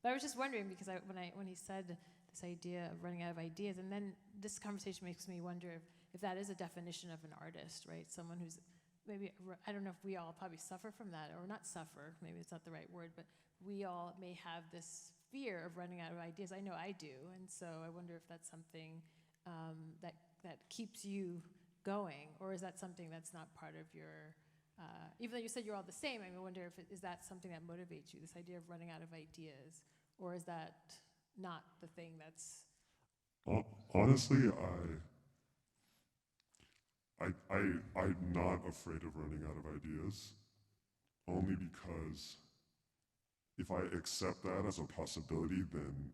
but I was just wondering, because when he said this idea of running out of ideas, and then this conversation makes me wonder if that is a definition of an artist, right? Someone who's maybe, I don't know if we all probably suffer from that, or not suffer, maybe it's not the right word, but we all may have this fear of running out of ideas. I know I do, and so I wonder if that's something that keeps you going, or is that something that's not part of your, even though you said you're all the same, I wonder if is that something that motivates you, this idea of running out of ideas, or is that not the thing that's... Honestly, I'm not afraid of running out of ideas, only because if I accept that as a possibility, then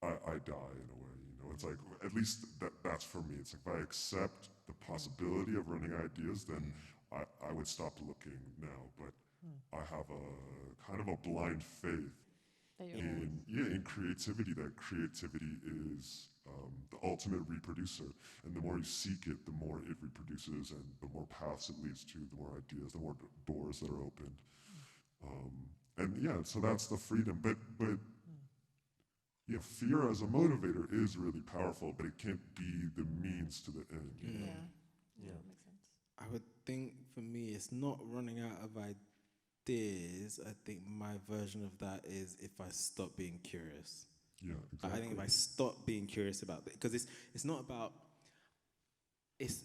I die in a way. You know, it's like, at least that's for me. It's like, if I accept the possibility of running ideas, then I would stop looking now. But I have a kind of a blind faith in creativity, that creativity is the ultimate reproducer. And the more you seek it, the more it reproduces, and the more paths it leads to, the more ideas, the more doors that are opened. And yeah, so that's the freedom. But yeah, fear as a motivator is really powerful, but it can't be the means to the end. You know? Yeah, makes sense. I would think for me, it's not running out of ideas. I think my version of that is if I stop being curious. Yeah, exactly. I think if I stop being curious about it, because it's not about, it's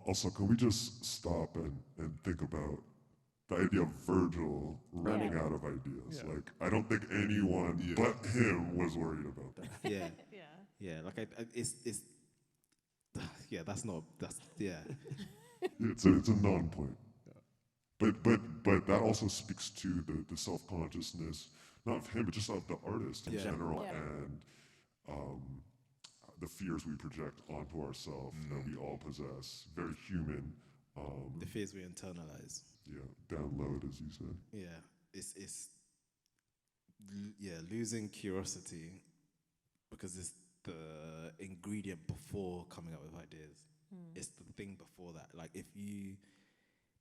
Also, can we just stop and think about the idea of Virgil running out of ideas? Yeah. Like, I don't think anyone but him was worried about that. yeah. Yeah. Yeah, like it's yeah, that's yeah. It's a non-point. But that also speaks to the self-consciousness, not of him, but just of the artist in Yeah. general, Yeah. and the fears we project onto ourselves that we all possess. Very human. The fears we internalize. Yeah, download, as you said. Yeah, losing curiosity, because it's the ingredient before coming up with ideas. It's the thing before that. Like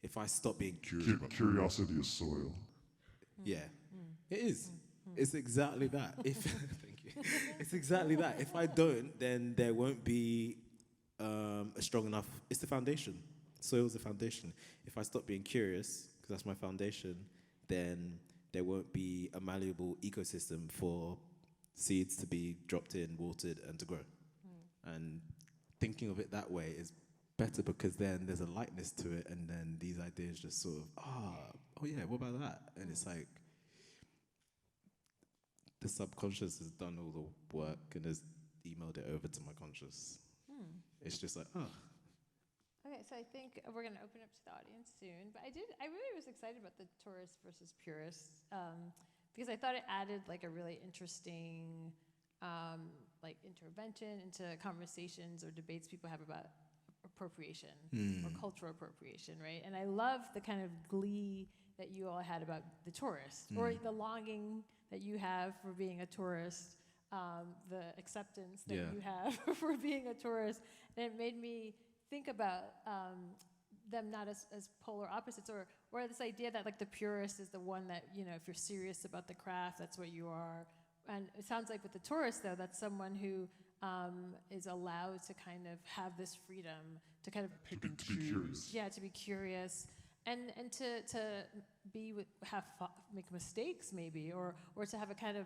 if I stop being curious about Curiosity is soil. yeah, it is. It's exactly that. Thank you. It's exactly that. If I don't, then there won't be a strong enough. It's the foundation. Soil's the foundation. If I stop being curious, because that's my foundation, then there won't be a malleable ecosystem for seeds to be dropped in, watered, and to grow. And thinking of it that way is better, because then there's a lightness to it, and then these ideas just sort of, oh yeah, what about that? And it's like, the subconscious has done all the work and has emailed it over to my conscious. It's just like, Okay, so I think we're going to open up to the audience soon. But I really was excited about the tourists versus purists, because I thought it added like a really interesting like intervention into conversations or debates people have about appropriation or cultural appropriation, right? And I love the kind of glee that you all had about the tourist, or the longing that you have for being a tourist, the acceptance that you have for being a tourist. And it made me think about them not as polar opposites, or this idea that like the purist is the one that, you know, if you're serious about the craft, that's what you are. And it sounds like with the tourist, though, that's someone who is allowed to kind of have this freedom to kind of pick and To be curious. Yeah, to be curious, and to be make mistakes maybe, or to have a kind of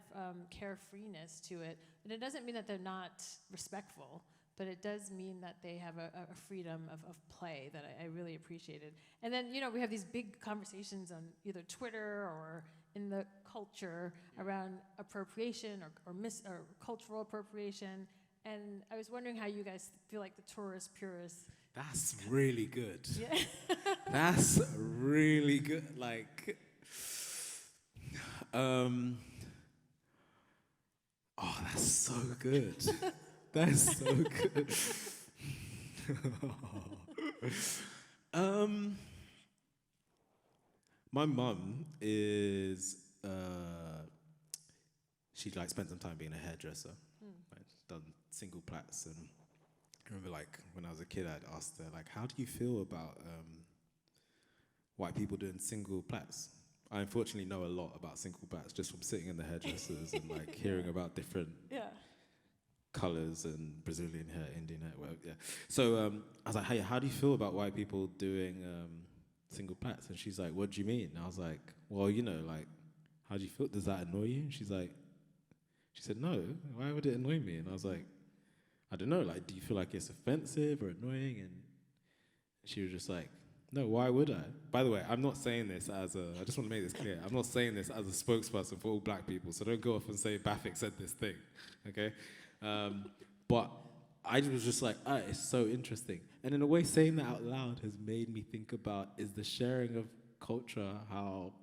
carefreeness to it. And it doesn't mean that they're not respectful, but it does mean that they have a freedom of play that I really appreciated. And then, you know, we have these big conversations on either Twitter or in the culture around appropriation or cultural appropriation. And I was wondering how you guys feel like the tourist purist That's really good. Yeah. That's really good. Like, oh, that's so good. That's so good. My mum is, she like spent some time being a hairdresser. Like, done single plaits, and I remember like when I was a kid, I'd asked her like, how do you feel about white people doing single plaits? I unfortunately know a lot about single plaits just from sitting in the hairdressers and like hearing about different Yeah. colors and Brazilian hair, Indian hair, well, yeah. So I was like, hey, how do you feel about white people doing single plaits? And she's like, what do you mean? And I was like, well, you know, like, how do you feel? Does that annoy you? And she said, no, why would it annoy me? And I was like, I don't know, like, do you feel like it's offensive or annoying? And she was just like, no, why would I? By the way, I'm not saying this as I just want to make this clear, I'm not saying this as a spokesperson for all black people, so don't go off and say Bafic said this thing, okay? But I was just like, it's so interesting. And in a way, saying that out loud has made me think about, is the sharing of culture, how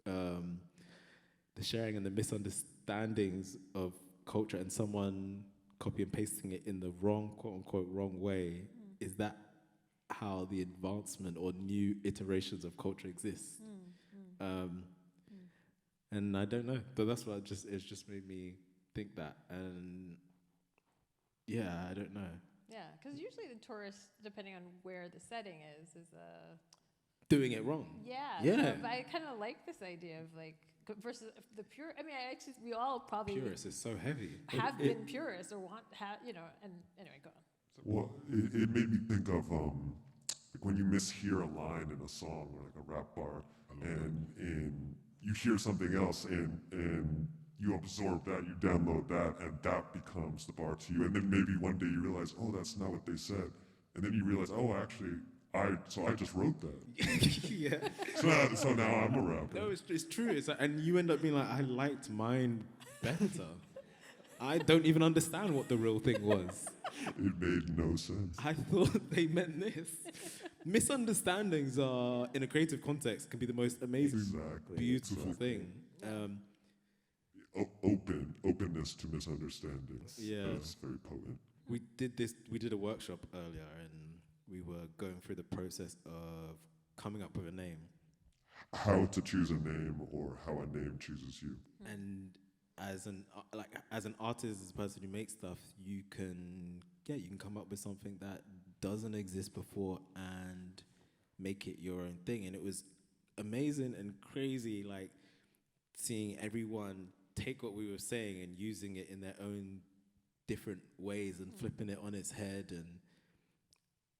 the sharing and the misunderstandings of culture and someone copy and pasting it in the wrong, quote unquote, wrong way, is that how the advancement or new iterations of culture exists? And I don't know, but that's what it's just made me think that. And yeah, I don't know. Yeah, because usually the tourist, depending on where the setting is Doing it wrong. yeah. Yeah. So but I kind of like this idea of like versus the pure. I mean, we all probably Purist is so heavy. have been purists or you know. And anyway, go on. Well, it made me think of like when you mishear a line in a song or like a rap bar, and you hear something else, and you absorb that, you download that, and that becomes the bar to you. And then maybe one day you realize, oh, that's not what they said, and then you realize, oh, actually, I just wrote that. Yeah. So now I'm a rapper. No, it's true. It's like, and you end up being like, I liked mine better. I don't even understand what the real thing was. It made no sense. I thought they meant this. Misunderstandings are, in a creative context, can be the most amazing, beautiful thing. Openness to misunderstandings. Yeah. That's very potent. We did a workshop earlier, and we were going through the process of coming up with a name. How to choose a name, or how a name chooses you. And as an artist, as a person who makes stuff, you can come up with something that doesn't exist before and make it your own thing. And it was amazing and crazy, like seeing everyone take what we were saying and using it in their own different ways and flipping it on its head,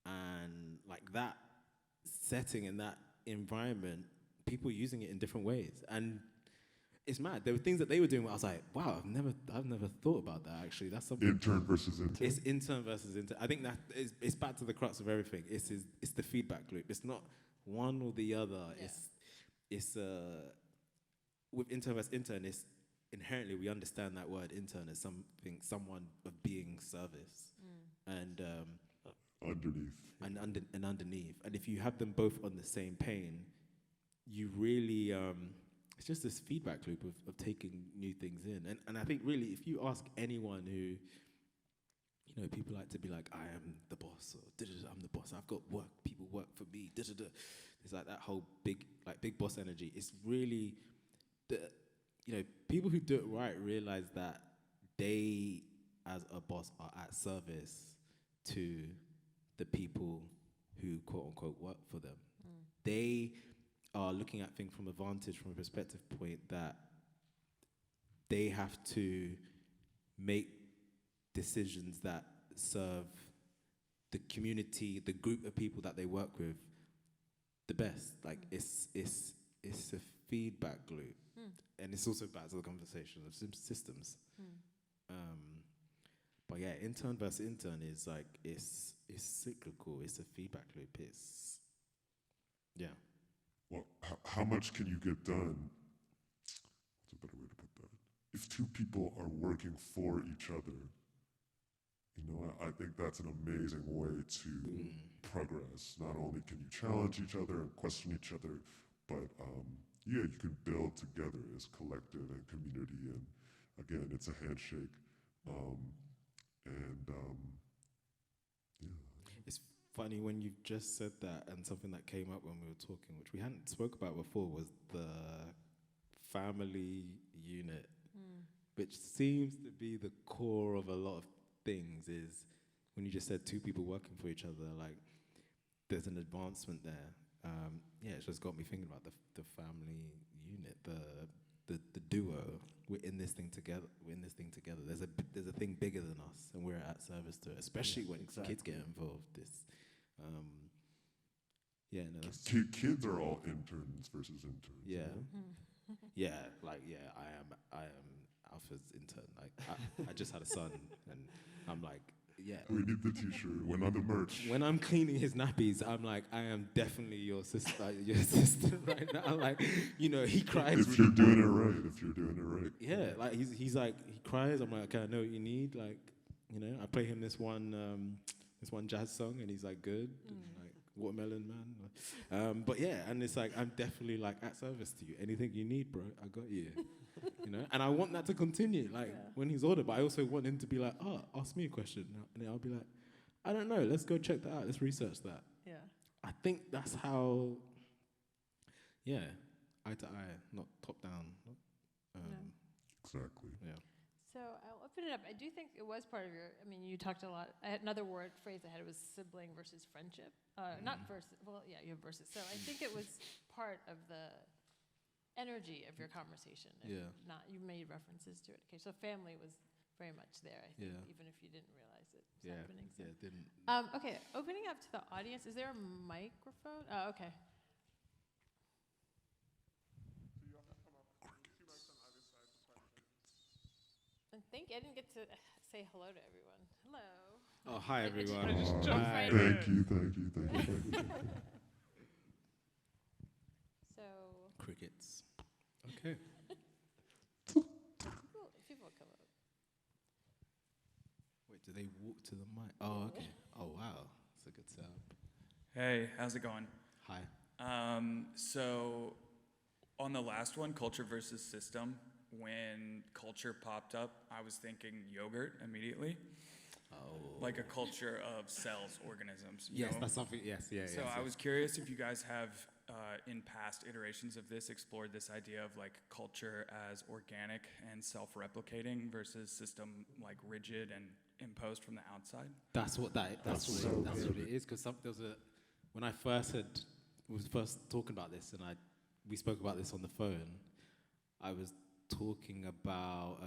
and like that setting and that environment, people using it in different ways. And it's mad. There were things that they were doing where I was like, wow, I've never thought about that, actually. That's something. Intern versus intern. It's intern versus intern. I think that it's back to the crux of everything. It's the feedback loop. It's not one or the other. Yeah. It's with intern versus intern, it's inherently we understand that word intern as someone of being service. And underneath. And underneath. And if you have them both on the same plane, you really it's just this feedback loop of taking new things in. And I think really, if you ask anyone who, you know, people like to be like, I am the boss, or I'm the boss, I've got work, people work for me, It's like that whole big boss energy. It's really, people who do it right realize that they, as a boss, are at service to the people who, quote unquote, work for them. They are looking at things from a perspective point that they have to make decisions that serve the community, the group of people that they work with the best. Like it's a feedback loop. And it's also back to the conversation of systems. But yeah, intern versus intern is like, it's cyclical, it's a feedback loop, yeah. Well, how much can you get done? What's a better way to put that? If two people are working for each other, You know, I think that's an amazing way to progress. Not only can you challenge each other and question each other, but yeah, you can build together as collective and community. And again, it's a handshake. And yeah. It's funny when you just said that, and something that came up when we were talking, which we hadn't spoke about before, was the family unit, which seems to be the core of a lot of things. Is when you just said two people working for each other, like there's an advancement there. Yeah, it's just got me thinking about the family unit, the duo. We're in this thing together. We're in this thing together. There's a thing bigger than us, and we're at service to it. Especially when kids get involved. Yeah, no. Kids are all interns versus interns. Yeah, yeah. Like, yeah, I am Alpha's intern. Like, I just had a son, and I'm like, yeah. We need the T-shirt. When on the merch. When I'm cleaning his nappies, I'm like, I am definitely your sister, right now. Like, you know, he cries. If you're doing it right. If you're doing it right. Yeah, like he's like, he cries. I'm like, okay, I know what you need. Like, you know, I play him this one jazz song, and he's like, good. Like, Watermelon Man. But yeah, and it's like, I'm definitely like at service to you. Anything you need, bro, I got you. You know, and I want that to continue, like when he's older. But I also want him to be like, oh, ask me a question, and then I'll be like, I don't know. Let's go check that out. Let's research that. Yeah. I think that's how. Yeah, eye to eye, not top down. Exactly. Yeah. So I'll open it up. I do think it was part of your, I mean, you talked a lot. I had another phrase I had was sibling versus friendship. Not versus, well, yeah, you have versus. So I think it was part of the energy of your conversation. Yeah. Not, you made references to it. Okay, so family was very much there, I think, Yeah. even if you didn't realize it was Yeah. happening. So. Yeah. Didn't. Okay, opening up to the audience. Is there a microphone? Oh, okay. And I didn't get to say hello to everyone. Hello. Oh, hi everyone. Thank you. So. Crickets. Okay. People come up. Wait, do they walk to the mic? Oh, okay. Oh, wow. That's a good setup. Hey, how's it going? Hi. So on the last one, culture versus system, when culture popped up, I was thinking yogurt immediately. Oh. Like a culture of cells, organisms. you Yes, know? that's something. Yes, yeah. So I was curious if you guys have, in past iterations of this, explored this idea of like culture as organic and self-replicating versus system like rigid and imposed from the outside. That's what it is. Because when I was first talking about this, and we spoke about this on the phone, I was talking about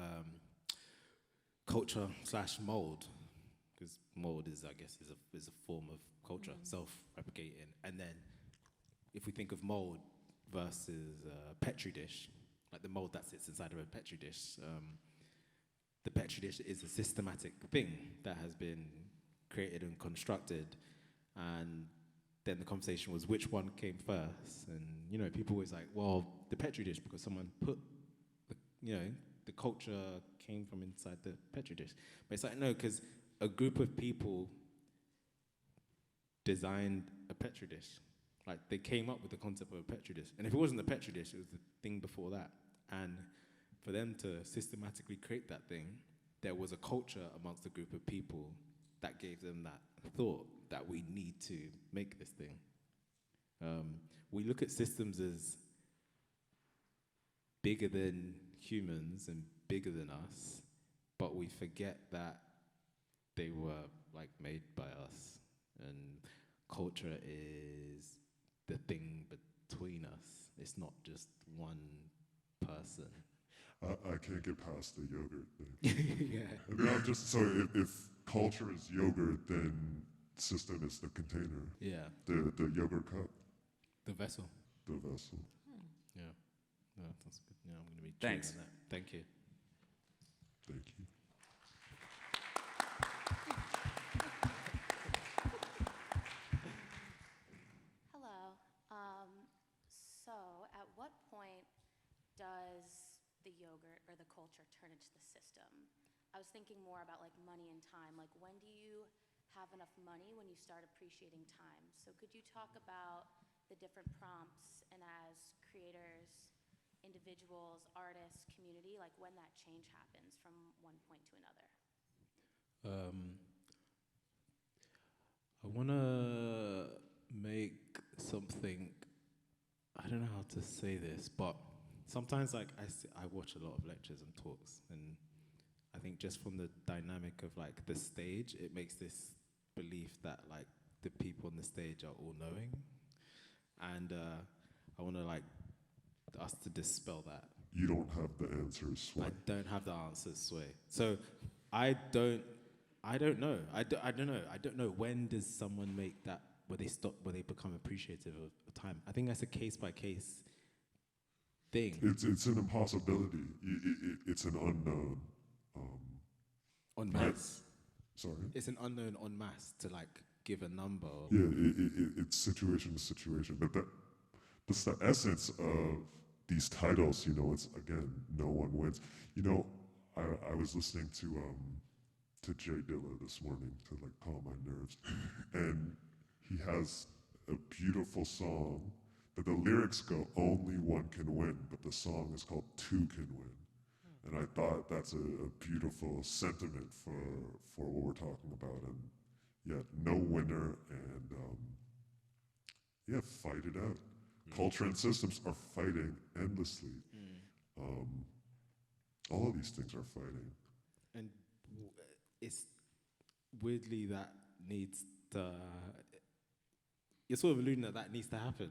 culture / mold, because mold is, I guess, is a form of culture, self-replicating. And then if we think of mold versus petri dish, like the mold that sits inside of a petri dish, the petri dish is a systematic thing that has been created and constructed, and then the conversation was which one came first. And you know, people always like, well, the petri dish, because someone put the culture came from inside the petri dish. But it's like, no, because a group of people designed a petri dish. Like, they came up with the concept of a petri dish. And if it wasn't the petri dish, it was the thing before that. And for them to systematically create that thing, there was a culture amongst a group of people that gave them that thought that we need to make this thing. We look at systems as bigger than humans and bigger than us, but we forget that they were like made by us, and culture is the thing between us. It's not just one person. I can't get past the yogurt thing. Yeah. I mean, I'm just, so if culture is yogurt, then system is the container. Yeah. The yogurt cup. The vessel. The vessel. Yeah. No, that's good. Yeah, I'm going to be Thanks. chewing on that. Thank you. Thank you. Hello. So, at what point does the yogurt or the culture turn into the system? I was thinking more about like money and time. Like when do you have enough money when you start appreciating time? So could you talk about the different prompts and as creators, individuals, artists, community, like when that change happens from one point to another? I want to make something, I don't know how to say this, but sometimes like I watch a lot of lectures and talks, and I think just from the dynamic of like the stage, it makes this belief that like the people on the stage are all knowing, and I want to like us to dispel that. You don't have the answers, Sway. I don't have the answers, Sway. So I don't know. I don't know when does someone make that, where they become appreciative of time. I think that's a case by case thing. It's an impossibility. It's an unknown. En masse. Sorry? It's an unknown en masse to like give a number. Yeah, it's situation to situation. But that's the essence of these titles, you know, it's, again, no one wins. You know, I was listening to Jay Dilla this morning to like calm my nerves, and he has a beautiful song that the lyrics go, only one can win, but the song is called Two Can Win. And I thought that's a beautiful sentiment for what we're talking about. And yeah, no winner, and yeah, fight it out. Culture and systems are fighting endlessly. All of these things are fighting. And it's weirdly that needs to, you're sort of alluding that needs to happen.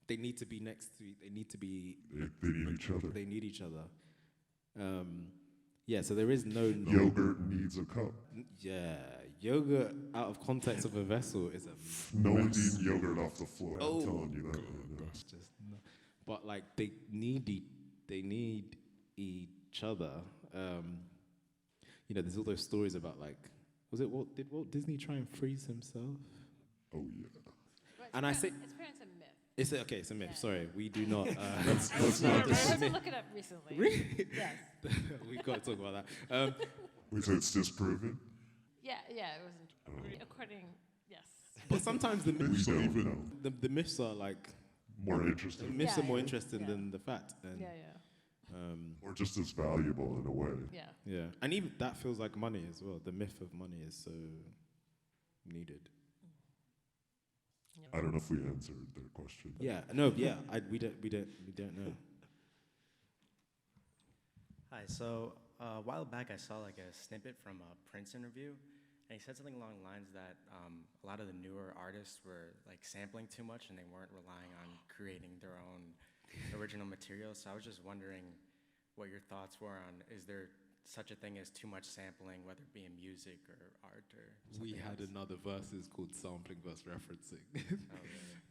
They need to be next to, they need to be. They need each other. They need each other. Yeah, so there is no. Yogurt needs a cup. Yeah, yogurt out of context of a vessel is a No one's eating yogurt off the floor. Oh, I'm telling you that. That's just no. But like they need each other. You know, there's all those stories about like, did Walt Disney try and freeze himself? Oh yeah. And I say it's apparently a myth. It's a myth. Yeah. Sorry, we do not. Let's not I had to look it up recently. Really? Yes. We've got to talk about that. Wait, so it's disproven? Yeah, it wasn't according. Yes. But sometimes the myths, We don't know. the myths are like More the interesting. myths Yeah, are more yeah, interesting yeah. than the fact. And, Yeah. Or just as valuable in a way. Yeah. yeah, and even that feels like money as well. The myth of money is so needed. I don't know if we answered their question. Yeah, no, yeah, we don't know. Hi, so a while back I saw like a snippet from a Prince interview, and he said something along the lines that a lot of the newer artists were like sampling too much and they weren't relying on creating their own original material. So I was just wondering what your thoughts were on, is there such a thing as too much sampling, whether it be in music or art or something We had else? another verses called sampling versus referencing.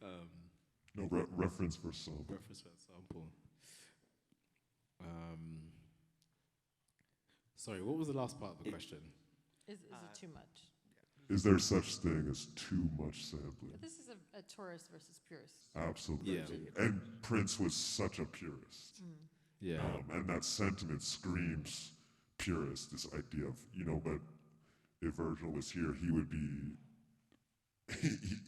Oh, really? No, reference for sample. Reference versus sample. Sorry, what was the last part of the question? Is it too much? Is there such thing as too much sampling? But this is a tourist versus purist. Absolutely. Yeah. And Prince was such a purist. Yeah. And that sentiment screams purist, this idea of, you know, but if Virgil was here, he would be,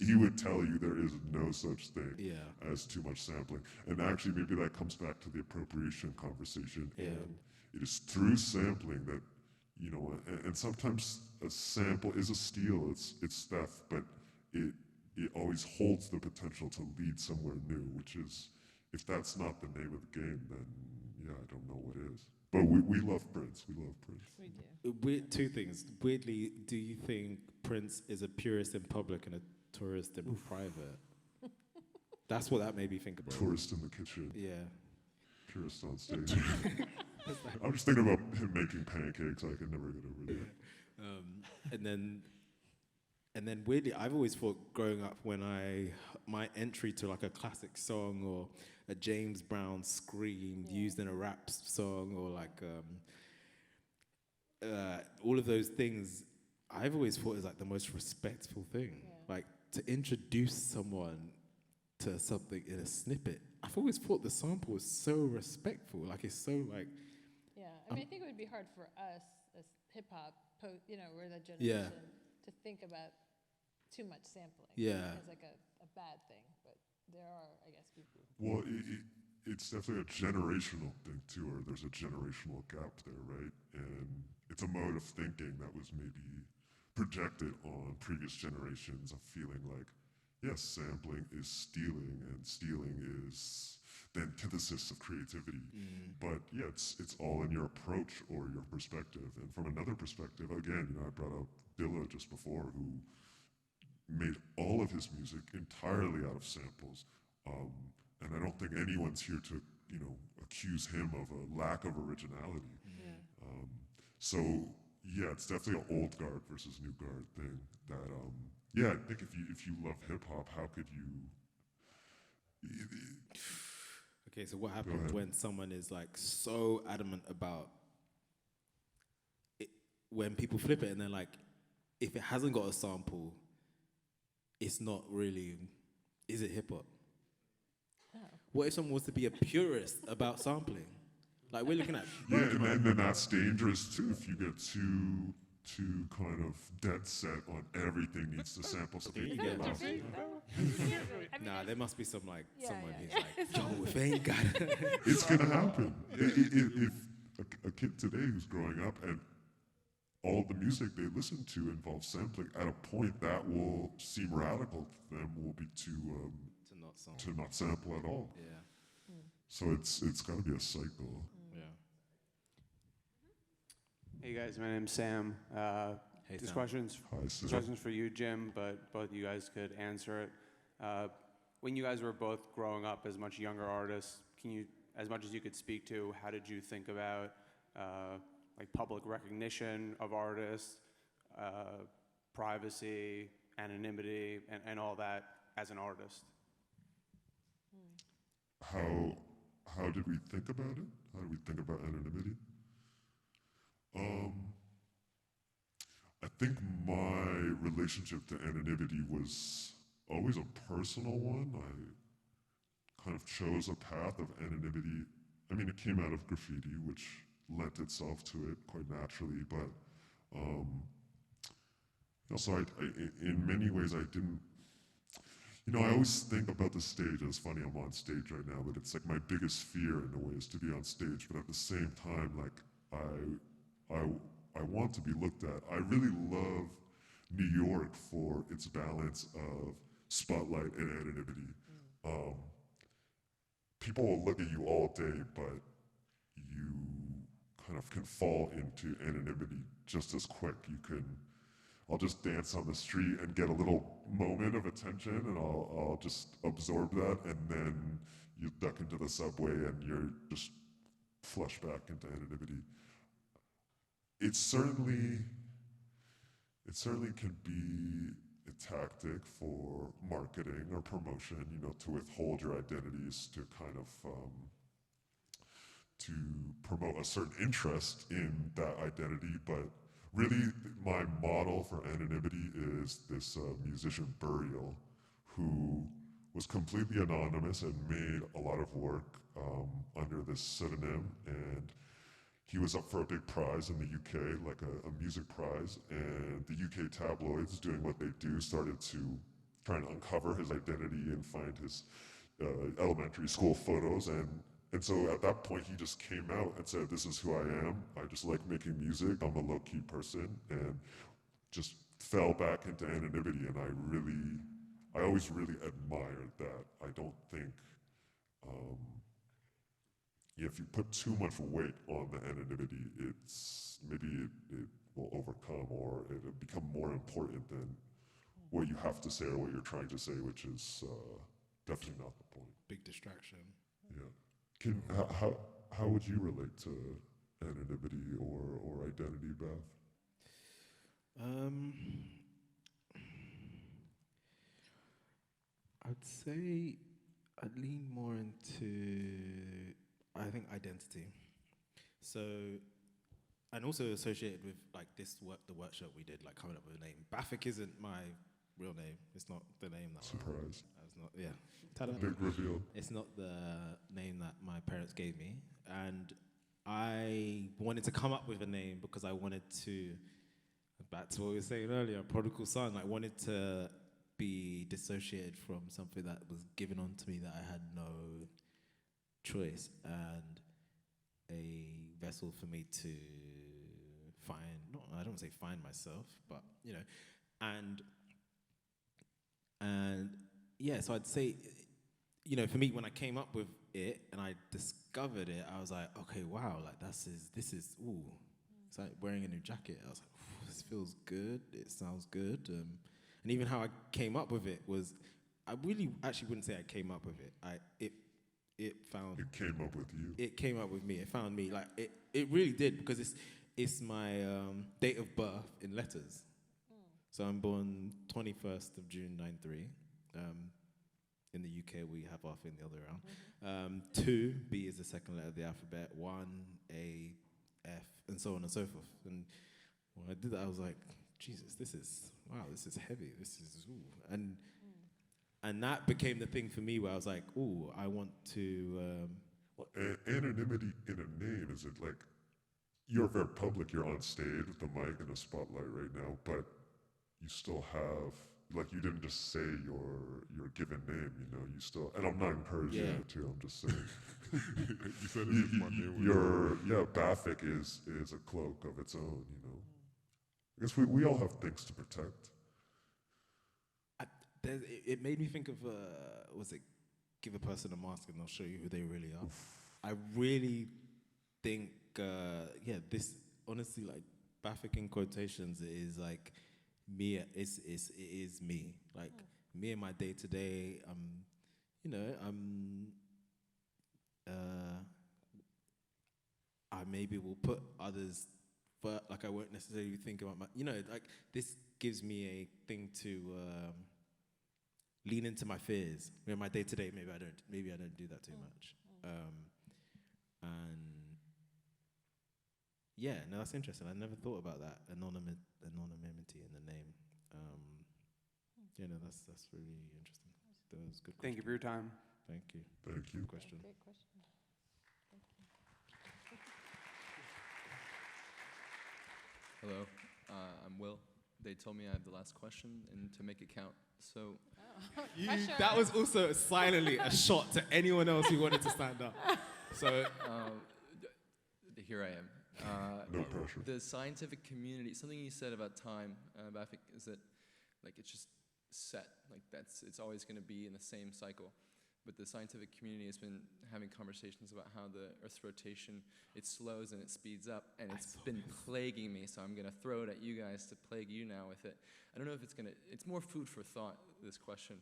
he would tell you there is no such thing Yeah. as too much sampling. And actually, maybe that comes back to the appropriation conversation. Yeah. And it is through sampling that, you know, and sometimes a sample is a steal, it's theft, but it always holds the potential to lead somewhere new, which is, if that's not the name of the game, then yeah, I don't know what is. But we love Prince. We love Prince. We do. Two things. Weirdly, do you think Prince is a purist in public and a tourist in private? That's what that made me think about. Tourist in the kitchen, Yeah. purist on stage. I'm just thinking about him making pancakes. I could never get over that. And then weirdly, I've always thought growing up when my entry to like a classic song or a James Brown scream used in a rap song or like all of those things, I've always thought is like the most respectful thing. Yeah. Like to introduce someone to something in a snippet. I've always thought the sample was so respectful. Like it's so like, I mean, I think it would be hard for us as hip hop, we're the Yeah. generation, to think about too much sampling. Yeah. As like a bad thing, but there are, I guess, people. Well, it's definitely a generational thing too, or there's a generational gap there, right? And it's a mode of thinking that was maybe projected on previous generations of feeling like, yes, sampling is stealing, and stealing is the antithesis of creativity. But yeah, it's all in your approach or your perspective. And from another perspective, again, I brought up Dilla just before, who made all of his music entirely out of samples. And I don't think anyone's here to, accuse him of a lack of originality. So yeah, it's definitely an old guard versus new guard thing. That yeah, I think if you love hip hop, how could you? Okay, so what happens when someone is like so adamant about it, when people flip it and they're like, if it hasn't got a sample, it's not really, is it hip hop? Oh. What if someone wants to be a purist about sampling? Like we're looking at. Yeah, and then that's dangerous too if you get too kind of dead set on everything needs to sample something. You get lost. Nah, there must be some like someone who's like, yo, if they ain't got it. It's gonna happen. If a kid today who's growing up and all the music they listen to involves sampling, at a point that will seem radical to them, will be to not sample at all. Yeah. So it's got to be a cycle. Yeah. Hey guys, my name's Sam. Hey, This Sam. question's Hi, Sam. for you, Jim, but both of you guys could answer it. When you guys were both growing up as much younger artists, can you, as much as you could speak to, how did you think about like public recognition of artists, privacy, anonymity, and all that as an artist? How did we think about it? How did we think about anonymity? I think my relationship to anonymity was always a personal one. I kind of chose a path of anonymity. I mean, it came out of graffiti, which lent itself to it quite naturally, but also in many ways I didn't, I always think about the stage. It's funny, I'm on stage right now, but it's like my biggest fear in a way is to be on stage, but at the same time, like I want to be looked at. I really love New York for its balance of spotlight and anonymity. People will look at you all day, but you kind of can fall into anonymity just as quick. I'll just dance on the street and get a little moment of attention, and I'll just absorb that, and then you duck into the subway and you're just flushed back into anonymity. It certainly can be a tactic for marketing or promotion, to withhold your identities, to kind of to promote a certain interest in that identity. But really, my model for anonymity is this musician Burial, who was completely anonymous and made a lot of work under this pseudonym, and he was up for a big prize in the UK, like a music prize, and the UK tabloids, doing what they do, started to try and uncover his identity and find his elementary school photos, and so at that point he just came out and said, this is who I am, I just like making music, I'm a low-key person, and just fell back into anonymity, and I always really admired that. I don't think, if you put too much weight on the anonymity, maybe it will overcome, or it'll become more important than what you have to say or what you're trying to say, which is definitely not the point. Big distraction. Yeah. How would you relate to anonymity or identity, Beth? I'd say I'd lean more into, I think, identity. So, and also associated with like the workshop we did, like coming up with a name. Bafic isn't my real name. It's not the name that Surprise. It's not, yeah. Big reveal. It's not the name that my parents gave me. And I wanted to come up with a name because I wanted to, back to what we were saying earlier, prodigal son, I wanted to be dissociated from something that was given on to me that I had no choice, and a vessel for me to find, I don't say find myself, but, you know, and yeah, so I'd say, you know, for me, when I came up with it and I discovered it, I was like, okay, wow, like this is, ooh, it's like wearing a new jacket. I was like, this feels good, it sounds good. And even how I came up with it was, I really actually wouldn't say I came up with it. It came up with you. It came up with me. It found me. Like it really did, because it's my date of birth in letters. So I'm born 21st of June 93. In the UK, we have our thing the other way around. 2, B is the second letter of the alphabet. 1, A, F, and so on and so forth. And when I did that, I was like, Jesus, this is heavy. This is, ooh. And that became the thing for me where I was like, ooh, I want to... Anonymity in a name, is it like, you're very public, you're on stage with the mic and a spotlight right now, but you still have, like, you didn't just say your given name, you know, you still, and I'm not encouraging it too, I'm just saying. You said it is my name. Bafic is a cloak of its own, you know. I guess we all have things to protect. It made me think of, give a person a mask and they'll show you who they really are. I really think, this, honestly, like, Bafic in quotations is like, me, it is me. Like, me and my day-to-day, you know, I maybe will put others, but like I won't necessarily think about my, you know, like this gives me a thing to lean into my fears. In my day-to-day, maybe I don't do that too much. And yeah, no, that's interesting. I never thought about that anonymity in the name. Yeah, no, that's really interesting. That was a good question. Thank you for your time. Thank you. Thank you. Good question. Great question. Hello, I'm Will. They told me I have the last question and to make it count. So That was also silently a shot to anyone else who wanted to stand up. So here I am. No pressure. The scientific community, something you said about time, Bafic, is that like it's just set, like it's always going to be in the same cycle. But the scientific community has been having conversations about how the Earth's rotation, it slows and it speeds up, and it's been plaguing me, so I'm going to throw it at you guys to plague you now with it. I don't know if it's more food for thought, this question,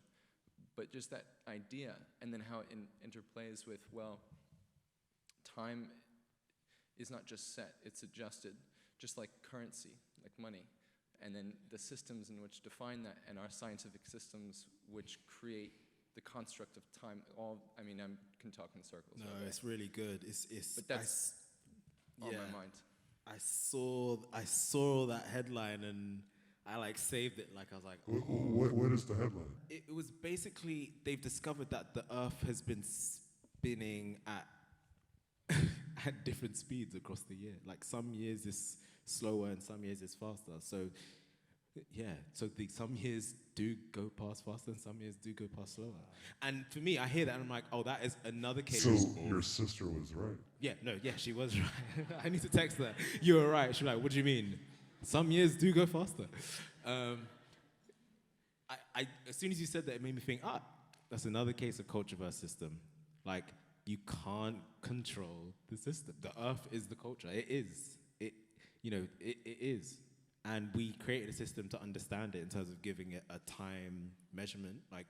but just that idea, and then how it interplays with, well, time is not just set, it's adjusted, just like currency, like money. And then the systems in which define that, and our scientific systems which create the construct of time, I can talk in circles. No, it's really good. But that's on my mind. I saw that headline and I like saved it. Like I was like, what is the headline? It was basically, they've discovered that the Earth has been spinning at at different speeds across the year. Like some years it's slower and some years it's faster. So yeah, so some years do go past faster and some years do go past slower. And for me, I hear that and I'm like, oh, that is another case. So your sister was right. Yeah, she was right. I need to text her. You were right. She's like, what do you mean? Some years do go faster. As soon as you said that, it made me think, that's another case of culture versus system. Like, you can't control the system. The Earth is the culture. It is. It is. And we created a system to understand it in terms of giving it a time measurement. Like,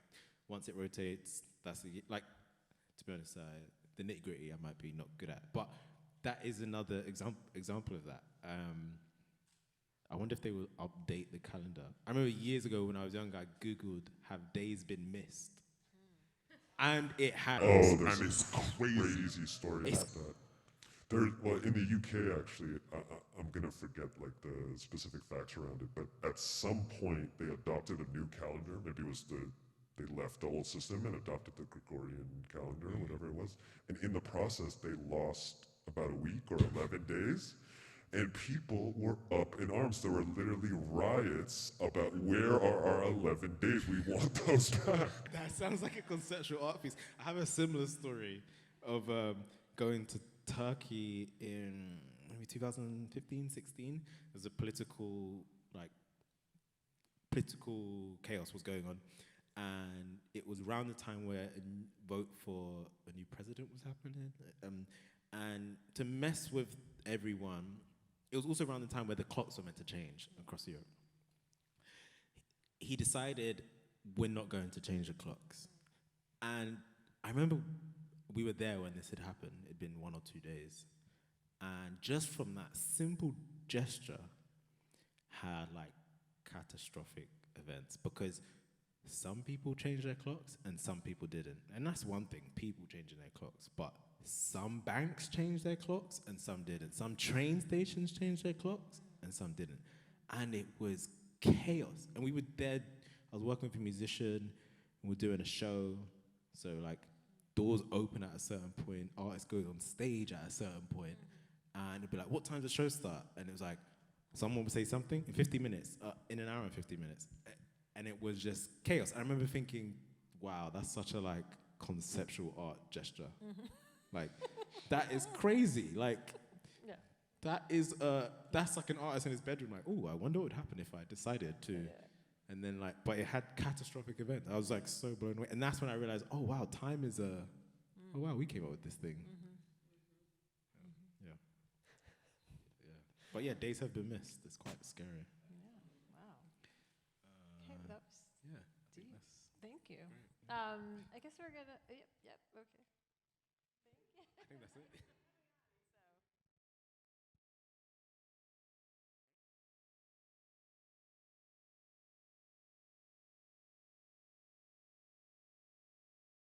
once it rotates, to be honest, the nitty-gritty I might be not good at. But that is another example of that. I wonder if they will update the calendar. I remember years ago when I was younger, I Googled, have days been missed? And it has. Oh, there's this crazy story about that. Well, in the UK, actually, I'm going to forget like the specific facts around it, but at some point they adopted a new calendar. Maybe it was they left the old system and adopted the Gregorian calendar or whatever it was. And in the process, they lost a about a week or 11 days. And people were up in arms. There were literally riots about where are our 11 days. We want those back. That sounds like a conceptual art piece. I have a similar story of going to Turkey in maybe 2015, 16. There's a political chaos was going on. And it was around the time where a vote for a new president was happening. And to mess with everyone, it was also around the time where the clocks were meant to change across Europe. He decided, we're not going to change the clocks. And I remember we were there when this had happened. It'd been 1 or 2 days. And just from that simple gesture had like catastrophic events, because some people changed their clocks and some people didn't. And that's one thing, people changing their clocks. But some banks changed their clocks and some didn't. Some train stations changed their clocks and some didn't. And it was chaos. And we were there, I was working with a musician, and we were doing a show. So like doors open at a certain point, artists go on stage at a certain point, and it'd be like, what time does the show start? And it was like, someone would say something in 50 minutes, in an hour and 50 minutes. And it was just chaos. I remember thinking, wow, that's such a like conceptual art gesture. Like, that is crazy. Like, Yeah. that's like an artist in his bedroom. Like, oh, I wonder what would happen if I decided to. Yeah. And then like, but it had catastrophic events. I was like so blown away. And that's when I realized, oh wow, time is oh wow, we came up with this thing. Yeah. Yeah. But yeah, days have been missed. It's quite scary. Yeah. Wow. Okay, that was Yeah. deep. Thank you. great. I guess we're gonna. Yep. Okay. I think that's it.